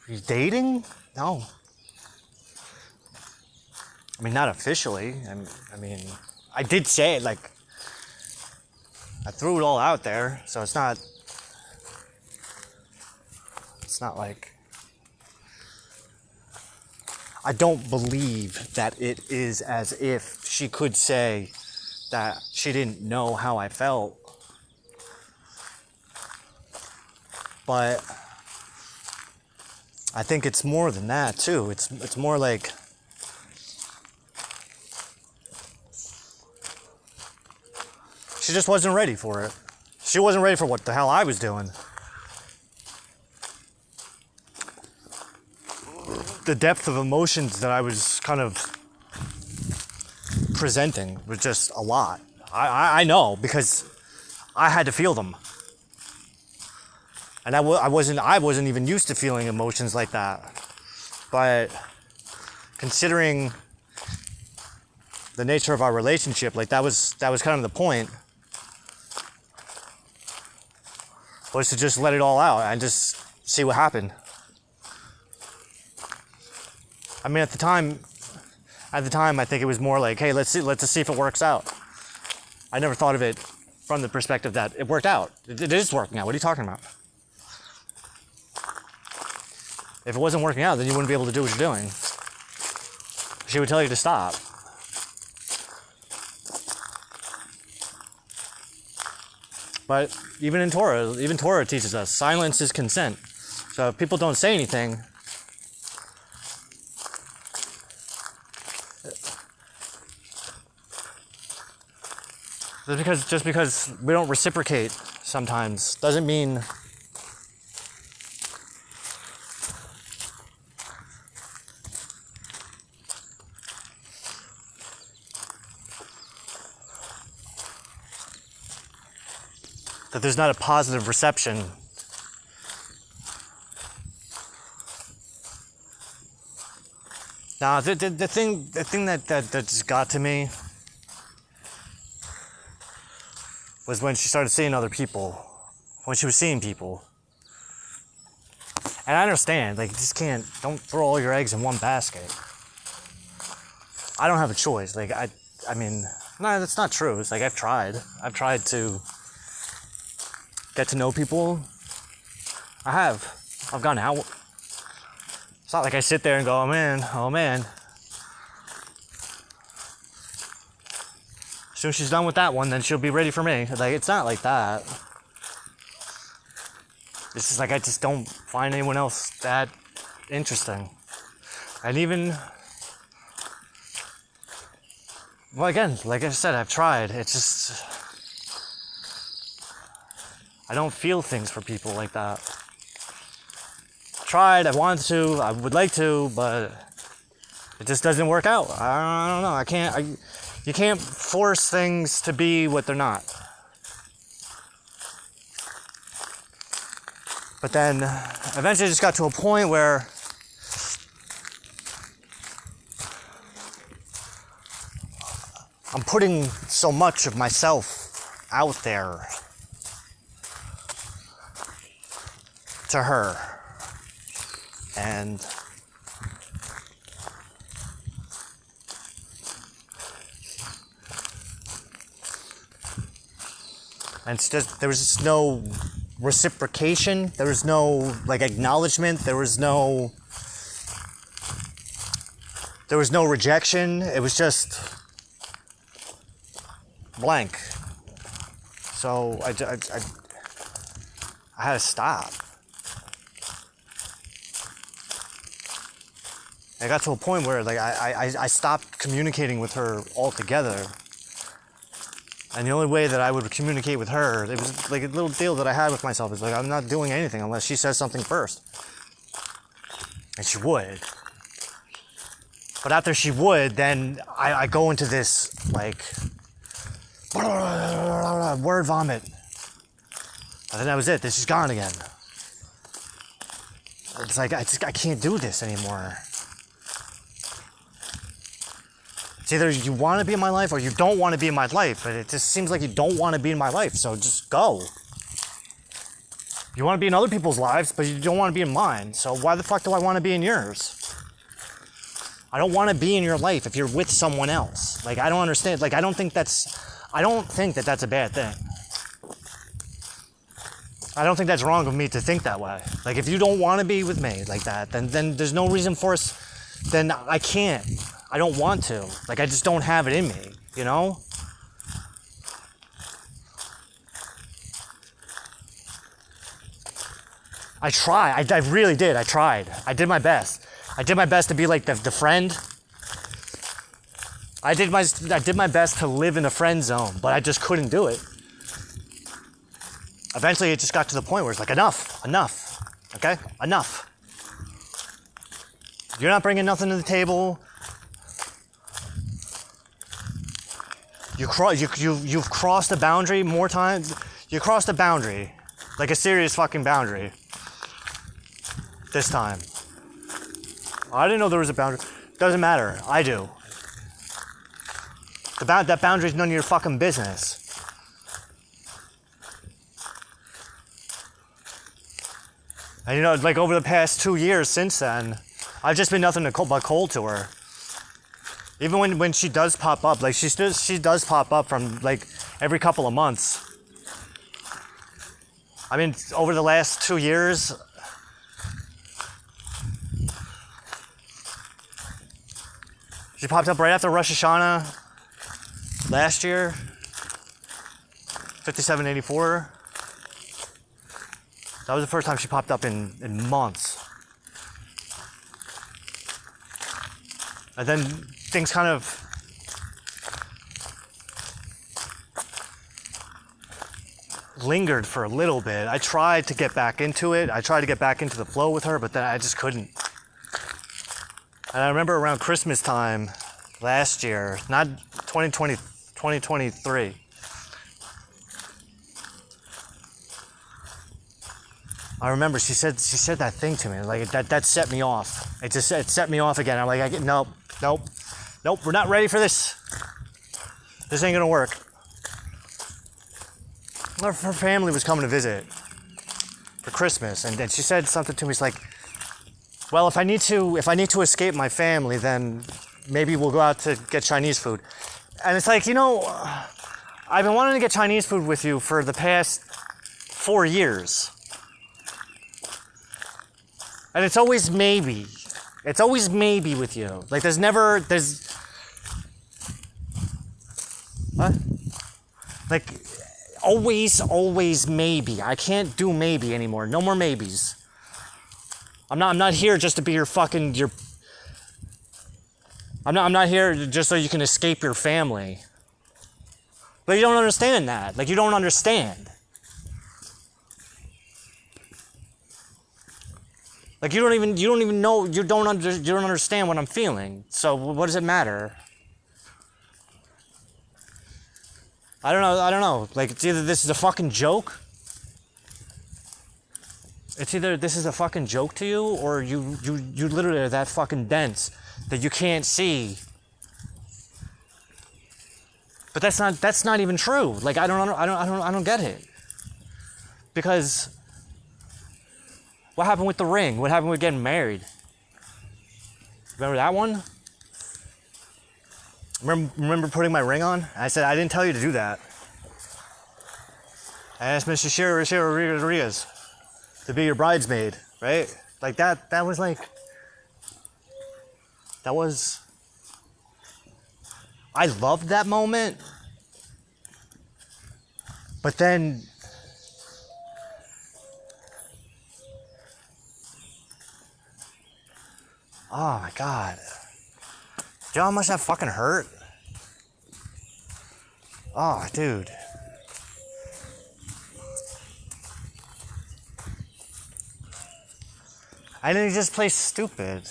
you dating? No. I mean, not officially. I mean, I did say it, like, I threw it all out there, so it's not like, I don't believe that it is as if she could say that she didn't know how I felt. But I think it's more than that too. It's more like, she just wasn't ready for it. She wasn't ready for what the hell I was doing. The depth of emotions that I was kind of presenting was just a lot. I know, because I had to feel them. And I wasn't even used to feeling emotions like that. But considering the nature of our relationship, like that was kind of the point. Was to just let it all out and just see what happened. I mean, at the time, I think it was more like, hey, let's just see if it works out. I never thought of it from the perspective that it worked out. It is working out. What are you talking about? If it wasn't working out, then you wouldn't be able to do what you're doing. She would tell you to stop. But even Torah teaches us, silence is consent. So if people don't say anything, just because we don't reciprocate sometimes doesn't mean that there's not a positive reception. Now, the thing that just got to me was when she started seeing other people, when she was seeing people. And I understand, like, you just don't throw all your eggs in one basket. I don't have a choice. Like, I mean, no, that's not true. It's like, I've tried to get to know people. I've gone out. It's not like I sit there and go, oh man. As soon as she's done with that one, then she'll be ready for me. Like, it's not like that. It's just like I just don't find anyone else that interesting. And even, well, again, like I said, I've tried. It's just, I don't feel things for people like that. Tried, I wanted to, I would like to, but it just doesn't work out. I don't know. You can't force things to be what they're not. But then eventually I just got to a point where I'm putting so much of myself out there to her. And it's just, there was just no reciprocation. There was no like acknowledgement. There was no rejection. It was just blank. So I had to stop. I got to a point where like I stopped communicating with her altogether. And the only way that I would communicate with her, it was like a little deal that I had with myself. It's like, I'm not doing anything unless she says something first. And she would. But after she would, then I go into this, like, word vomit. And then that was it. Then she's gone again. It's like, I can't do this anymore. It's either you want to be in my life or you don't want to be in my life, but it just seems like you don't want to be in my life, so just go. You want to be in other people's lives, but you don't want to be in mine, so why the fuck do I want to be in yours? I don't want to be in your life if you're with someone else. Like, I don't understand. Like, I don't think that that's a bad thing. I don't think that's wrong of me to think that way. Like, if you don't want to be with me like that, then there's no reason for us, then I can't. I don't want to. Like, I just don't have it in me, you know? I try. I really did. I tried. I did my best. I did my best to be like the friend. I did my best to live in the friend zone, but I just couldn't do it. Eventually, it just got to the point where it's like, enough, okay? Enough. You're not bringing nothing to the table. You've crossed a boundary more times. You crossed a boundary, like a serious fucking boundary. This time. I didn't know there was a boundary. Doesn't matter. I do. That boundary's none of your fucking business. And you know, like over the past 2 years since then, I've just been nothing but cold to her. Even when she does pop up, like she does pop up from like every couple of months. I mean, over the last 2 years, she popped up right after Rosh Hashanah last year, 5784. That was the first time she popped up in months. And then things kind of lingered for a little bit. I tried to get back into it. I tried to get back into the flow with her, but then I just couldn't. And I remember around Christmas time last year, not 2023. I remember she said that thing to me, like that set me off. It set me off again. I'm like, nope, we're not ready for this. This ain't gonna work. Her family was coming to visit for Christmas, and she said something to me. It's like, well, if I need to escape my family, then maybe we'll go out to get Chinese food. And it's like, you know, I've been wanting to get Chinese food with you for the past 4 years. And it's always maybe. It's always maybe with you. Like there's what? Like always maybe. I can't do maybe anymore. No more maybes. I'm not here just to be I'm not here just so you can escape your family. But you don't understand that. Like, you don't understand. Like, you don't even know, you don't understand what I'm feeling. So what does it matter? I don't know. Like, it's either this is a fucking joke. It's either this is a fucking joke to you, or you literally are that fucking dense that you can't see. But that's not even true. Like, I don't get it. Because what happened with the ring? What happened with getting married? Remember that one? Remember putting my ring on? I said, I didn't tell you to do that. I asked Mr. Shira Rodriguez to be your bridesmaid, right? Like, that was like, I loved that moment. But then, oh my God. Do you know how much that fucking hurt? Oh, dude. I didn't just play stupid.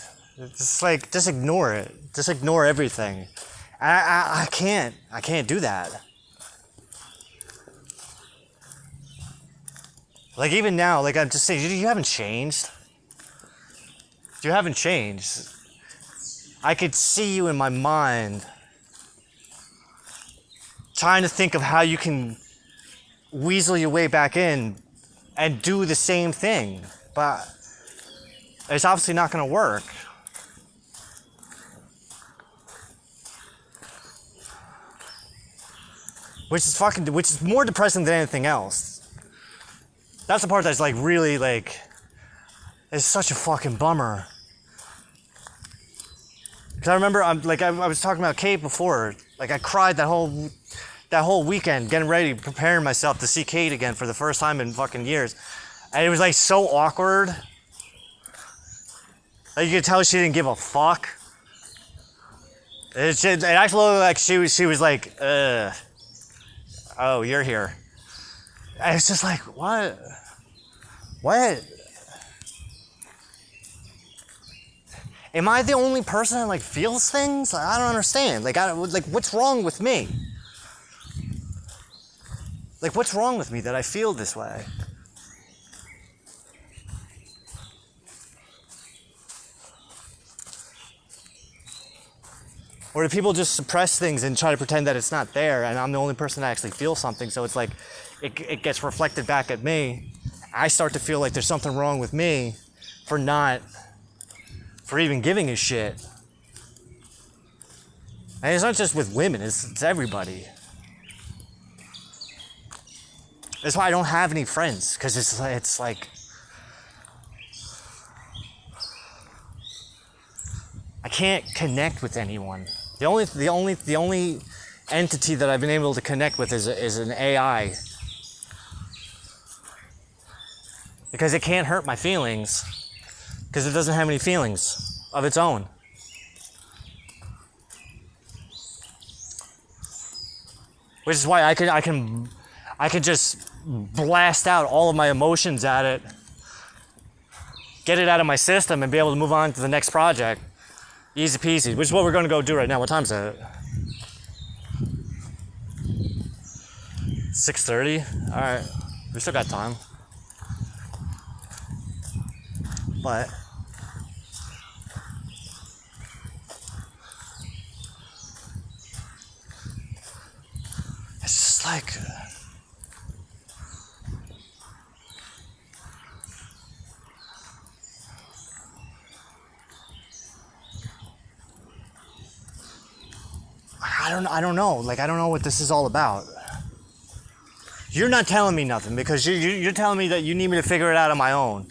Just ignore it. Just ignore everything. I can't do that. Like, even now, like, I'm just saying, you haven't changed. You haven't changed. I could see you in my mind trying to think of how you can weasel your way back in and do the same thing. But it's obviously not going to work. Which is more depressing than anything else. That's the part that's like really like, it's such a fucking bummer. Because I remember I was talking about Kate before. Like, I cried that whole weekend getting ready, preparing myself to see Kate again for the first time in fucking years. And it was like so awkward. Like, you could tell she didn't give a fuck. It actually looked like she was like, oh, you're here. And it's just like, what? What? Am I the only person that like feels things? Like, I don't understand. Like, what's wrong with me? Like, what's wrong with me that I feel this way? Or do people just suppress things and try to pretend that it's not there, and I'm the only person that actually feels something, so it's like, it gets reflected back at me. I start to feel like there's something wrong with me for even giving a shit. And it's not just with women, it's everybody. That's why I don't have any friends, because it's like, I can't connect with anyone. The only entity that I've been able to connect with is an AI. Because it can't hurt my feelings, because it doesn't have any feelings of its own. Which is why I could just blast out all of my emotions at it, get it out of my system, and be able to move on to the next project. Easy peasy, which is what we're going to go do right now. What time is it? 6:30? Alright, we still got time. But it's just like, I don't know. Like, I don't know what this is all about. You're not telling me nothing, because you're telling me that you need me to figure it out on my own.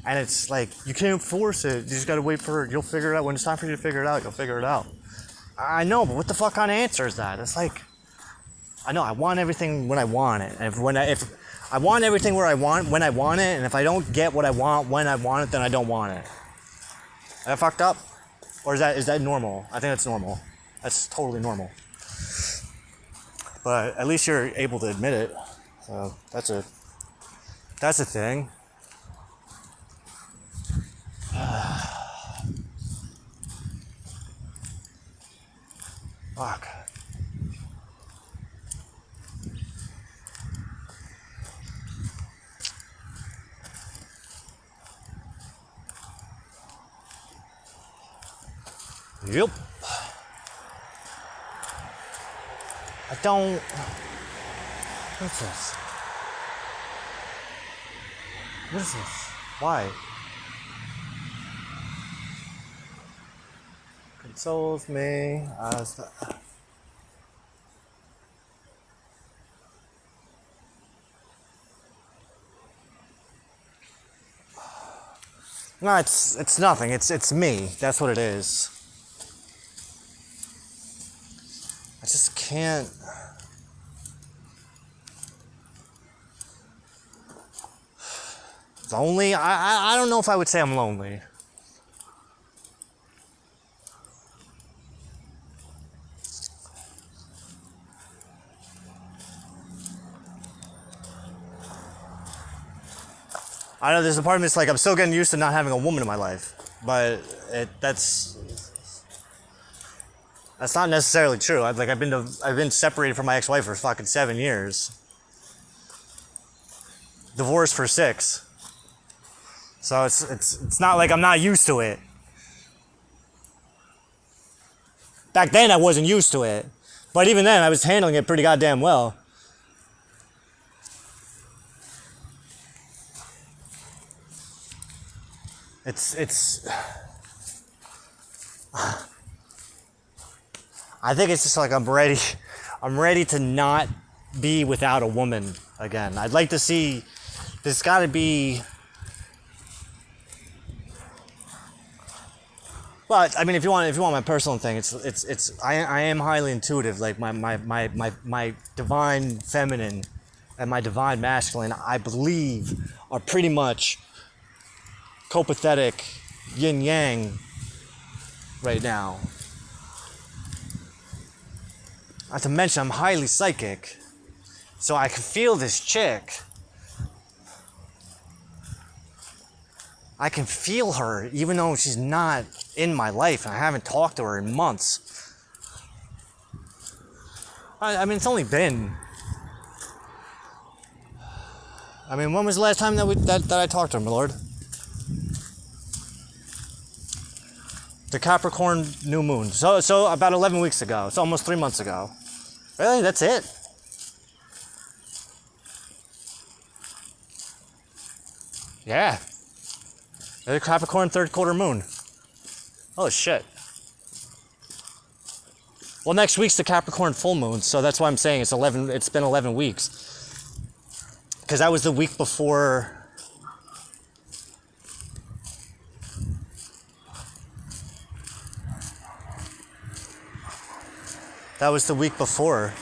And it's like, you can't force it. You just gotta wait for it. You'll figure it out. When it's time for you to figure it out, you'll figure it out. I know, but what the fuck kind of answer is that? It's like, I know I want everything when I want it. And if I want everything where I want when I want it, and if I don't get what I want when I want it, then I don't want it. Is that fucked up? Or is that normal? I think that's normal. That's totally normal. But at least you're able to admit it. So that's a thing. Fuck. Yep. I don't. What's this? What is this? Why? Consoles me as the. No, it's nothing. It's me. That's what it is. I just can't. Lonely? I don't know if I would say I'm lonely. I know there's a part of me that's like I'm still getting used to not having a woman in my life, but that's not necessarily true. I've been separated from my ex-wife for fucking 7 years, divorced for 6. So it's not like I'm not used to it. Back then I wasn't used to it, but even then I was handling it pretty goddamn well. It's I think it's just like I'm ready to not be without a woman again. I'd like to see, there's got to be. But I mean, if you want my personal thing, I am highly intuitive. Like my divine feminine and my divine masculine, I believe, are pretty much copacetic yin yang right now. Not to mention, I'm highly psychic, so I can feel this chick. I can feel her, even though she's not in my life, and I haven't talked to her in months. I mean, it's only been. I mean, when was the last time that I talked to her, my lord? The Capricorn new moon. So about 11 weeks ago. It's almost 3 months ago. Really? That's it? Yeah. The Capricorn third quarter moon. Oh shit. Well, next week's the Capricorn full moon, so that's why I'm saying it's been 11 weeks. Because that was the week before. That was the week before.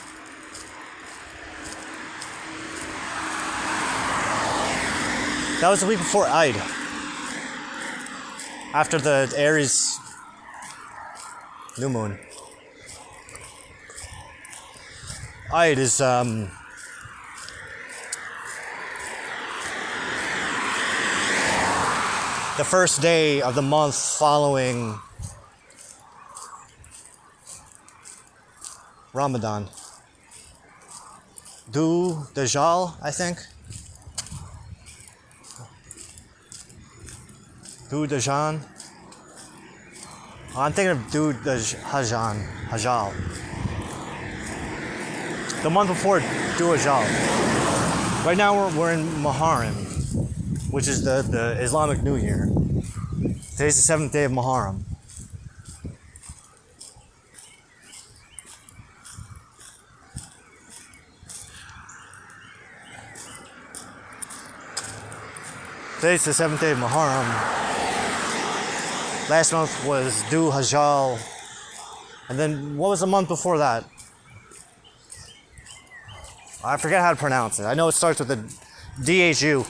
That was the week before Eid. After the Aries new moon. Eid is the first day of the month following Ramadan. Du Dajjal, I think. Du Dajjal. I'm thinking of Du Dajjal. The month before Du Dajjal. Right now we're in Muharram, which is the Islamic New Year. Today's the 7th day of Muharram. Today's the 7th day of Muharram. Last month was Du Hajjal. And then what was the month before that? I forget how to pronounce it. I know it starts with a DHU.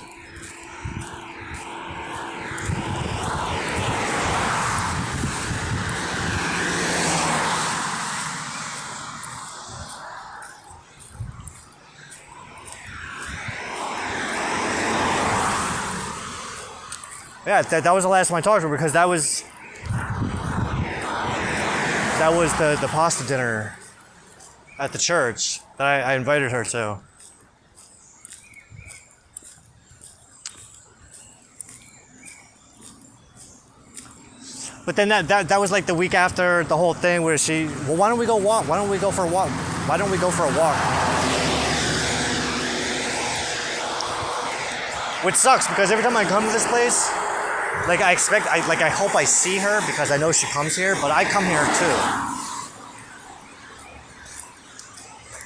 Yeah, that was the last time I talked to her because that was the pasta dinner at the church that I invited her to. But then that was like the week after the whole thing where well, why don't we go walk? Why don't we go for a walk? Why don't we go for a walk? Which sucks because every time I come to this place, like I hope I see her because I know she comes here, but I come here too.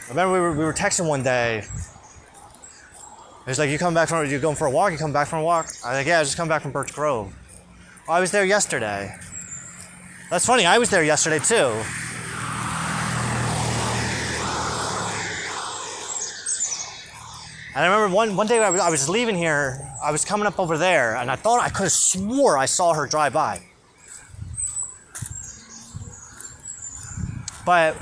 I remember we were texting one day. It's like, you going for a walk? You come back from a walk? I was like, yeah, I just come back from Birch Grove. Oh, I was there yesterday. That's funny, I was there yesterday too. And I remember one day I was leaving here, I was coming up over there, and I thought I could have swore I saw her drive by. But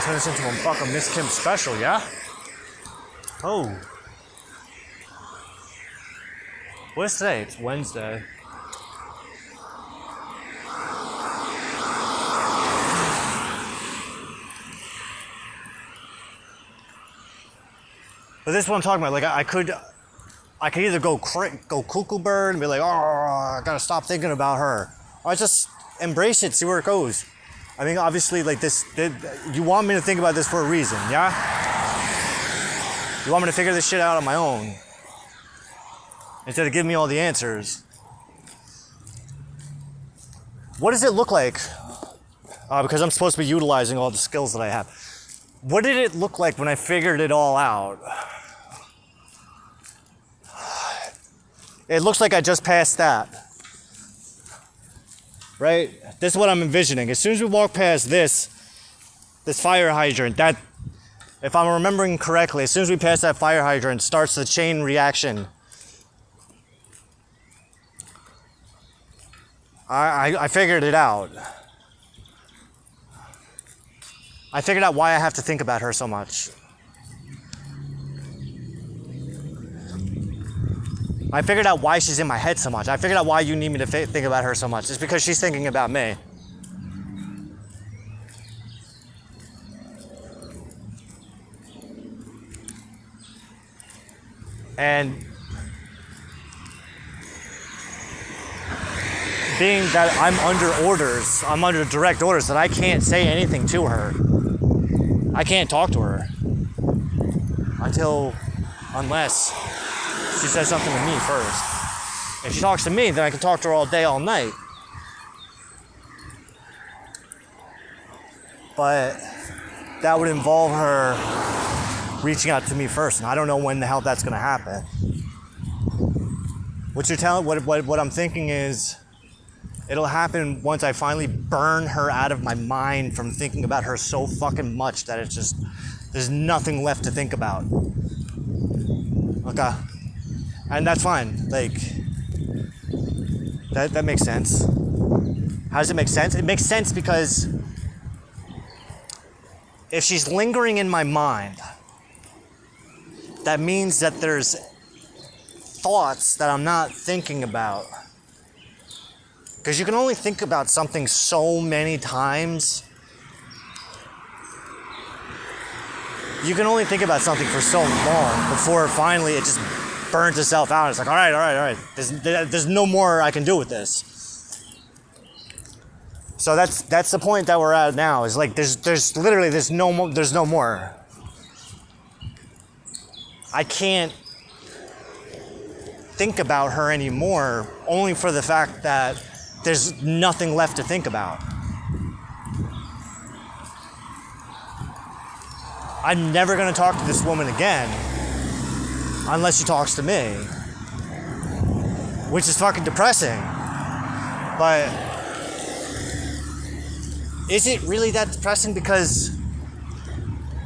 turn this into a fucking Miss Kim special, yeah? Oh. What is today? It's Wednesday. But this is what I'm talking about. Like I could either go cuckoo bird and be like, oh, I gotta stop thinking about her, or I just embrace it, see where it goes. I mean, obviously, like you want me to think about this for a reason, yeah? You want me to figure this shit out on my own instead of giving me all the answers. What does it look like? Because I'm supposed to be utilizing all the skills that I have. What did it look like when I figured it all out? It looks like I just passed that. Right? This is what I'm envisioning. As soon as we walk past this fire hydrant, that, if I'm remembering correctly, as soon as we pass that fire hydrant, starts the chain reaction. I figured it out. I figured out why I have to think about her so much. I figured out why she's in my head so much. I figured out why you need me to think about her so much. It's because she's thinking about me. And being that I'm under direct orders, that I can't say anything to her. I can't talk to her unless she says something to me first. If she talks to me, then I can talk to her all day, all night. But that would involve her reaching out to me first, and I don't know when the hell that's going to happen. What I'm thinking is, it'll happen once I finally burn her out of my mind from thinking about her so fucking much that it's just, there's nothing left to think about. Okay. And that's fine. Like, that makes sense. How does it make sense? It makes sense because if she's lingering in my mind, that means that there's thoughts that I'm not thinking about. Because you can only think about something so many times. You can only think about something for so long before finally it just burns itself out. It's like, all right. There's no more I can do with this. So that's the point that we're at now. Is like there's literally no more. I can't think about her anymore, only for the fact that there's nothing left to think about. I'm never going to talk to this woman again. unless she talks to me, which is fucking depressing. But is it really that depressing? Because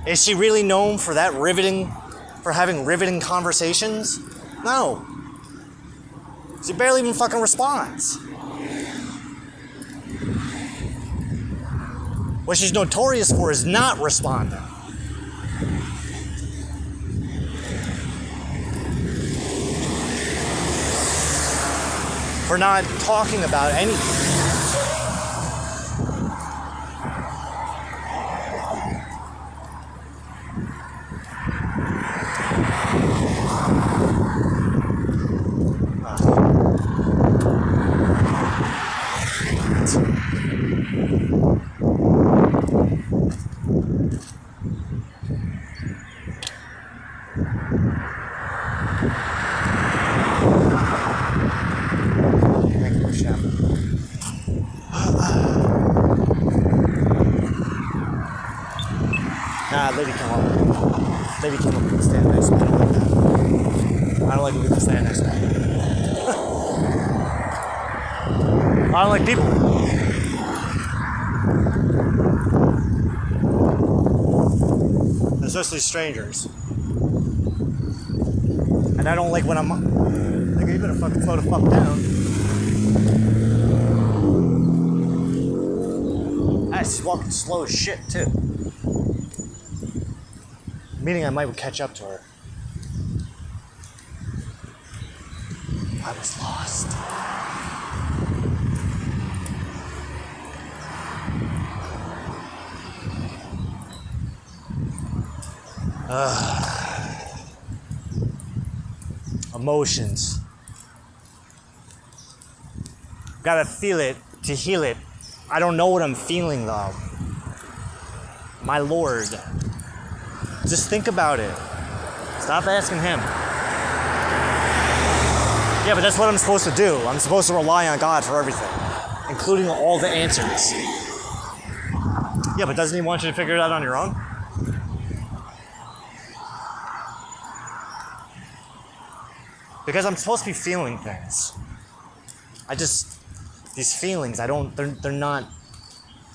is she really known for having riveting conversations? No. She barely even fucking responds. What she's notorious for is not responding. For not talking about anything. Nah, lady came up. Lady came up and stand next to me. I don't like that. I don't like when people stand next to me. I don't like people. Especially strangers. And I don't like when I'm... Nigga, you better fucking slow the fuck down. She's walking slow as shit, too. Meaning I might catch up to her. I was lost. Emotions. Gotta feel it to heal it. I don't know what I'm feeling though. My lord. Just think about it. Stop asking him. Yeah, but that's what I'm supposed to do. I'm supposed to rely on God for everything, including all the answers. Yeah, but doesn't he want you to figure it out on your own? Because I'm supposed to be feeling things. These feelings, they're not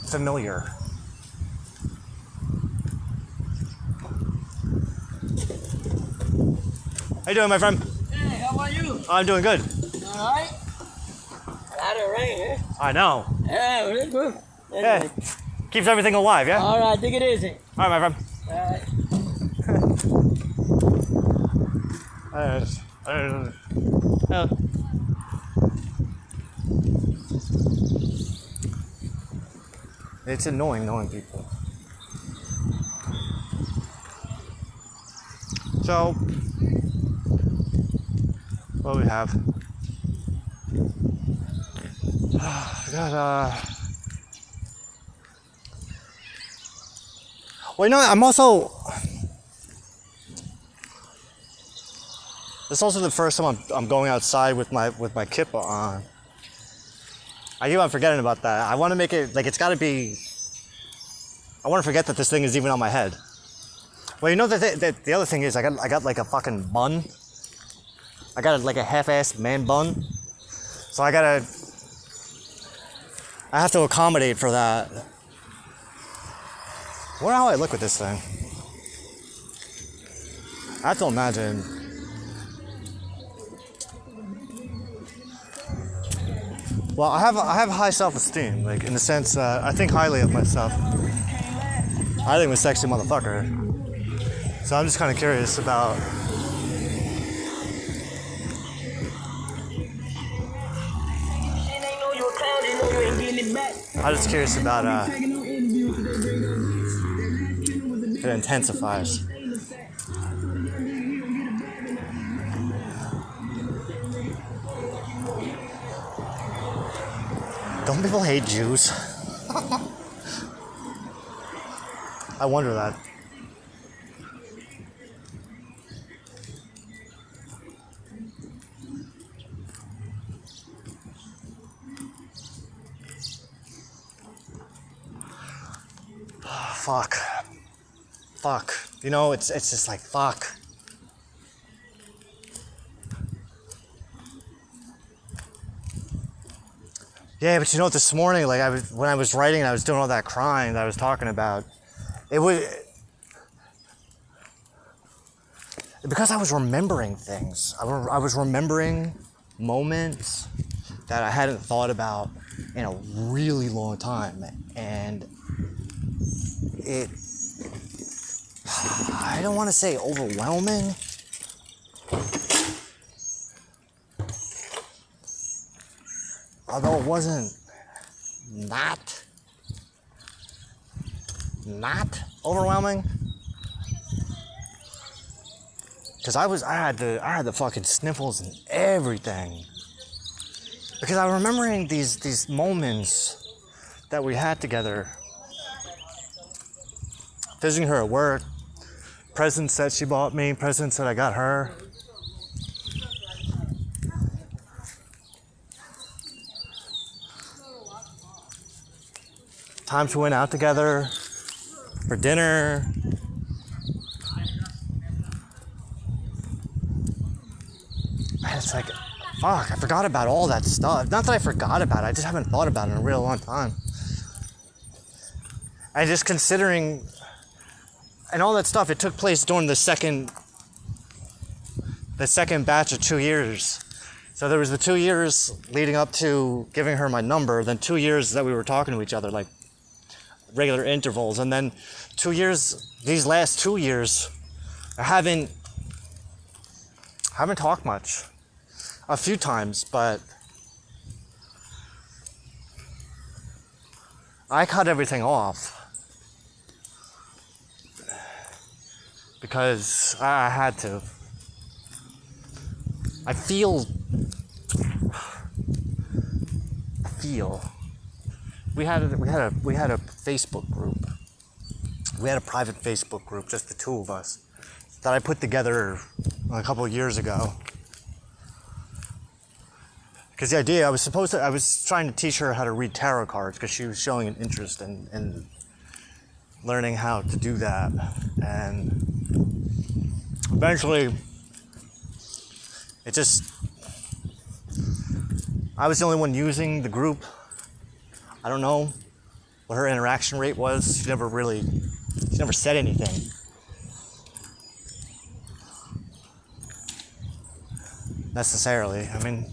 familiar. How you doing, my friend? Hey, how are you? I'm doing good. Alright? Out of rain, eh? I know. Yeah, well, that's good. Yeah. Keeps everything alive, yeah? Alright, take it easy. Alright, my friend. Alright. It's annoying knowing people. So, what do we have? We got, well, you know, I'm also... This is also the first time I'm going outside with my kippa on. I keep on forgetting about that. I want to make it, like, it's got to be... I want to forget that this thing is even on my head. Well, you know, the other thing is, I got like a fucking bun. I got like a half-assed man bun. So I have to accommodate for that. I wonder how I look with this thing. I have to imagine. Well, I have high self-esteem, like in the sense that I think highly of myself. I think I'm a sexy motherfucker. So I'm just kind of curious about. I'm just curious about if it intensifies. Don't people hate Jews? I wonder that. Fuck. You know, it's just like fuck. Yeah, but you know, this morning, like when I was writing, and I was doing all that crying that I was talking about. It was because I was remembering things. I was remembering moments that I hadn't thought about in a really long time, and it. I don't want to say overwhelming. Although it wasn't not overwhelming, because I had the fucking sniffles and everything, because I was remembering these moments that we had together, visiting her at work, presents that she bought me, presents that I got her. Times we went out together for dinner. And it's like, fuck, I forgot about all that stuff. Not that I forgot about it, I just haven't thought about it in a real long time. And just considering, and all that stuff, it took place during the second batch of 2 years. So there was the 2 years leading up to giving her my number, then 2 years that we were talking to each other, like regular intervals, and then 2 years, these last 2 years, I haven't talked much. A few times, but I cut everything off because I had to. I feel we had a Facebook group. We had a private Facebook group, just the two of us, that I put together a couple of years ago. Because the idea, I was trying to teach her how to read tarot cards, because she was showing an interest in learning how to do that. And eventually, I was the only one using the group. I don't know what her interaction rate was. She never said anything. Necessarily. I mean,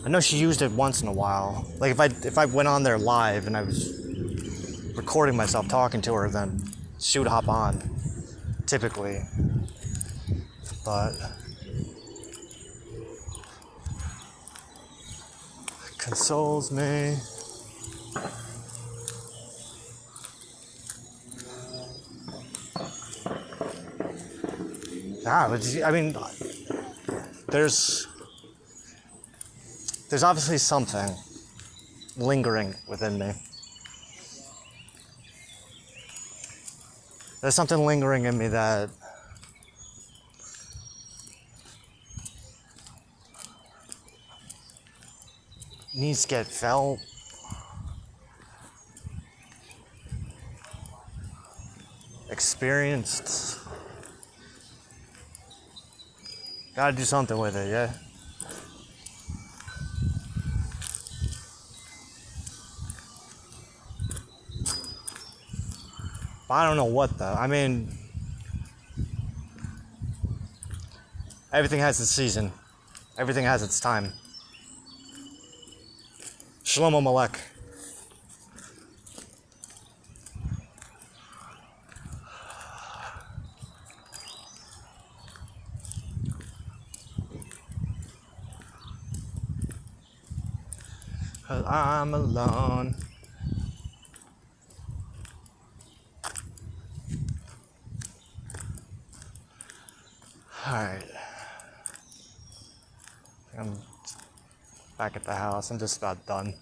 I know she used it once in a while. Like if I went on there live and I was recording myself talking to her, then she would hop on, typically. But consoles me. I mean, there's obviously something lingering within me. There's something lingering in me that needs to get felt. Experienced. Gotta do something with it, yeah? I don't know what though. I mean, everything has its season. Everything has its time. Shlomo Malek. I'm alone. Alright. I'm back at the house. I'm just about done.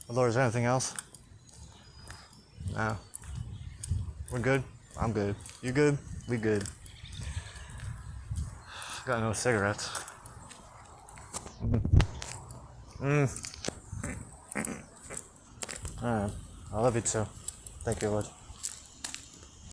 Lord, is there anything else? No. We're good? I'm good. You good? We good. Got no cigarettes. Alright. I love you too. Thank you, Lord.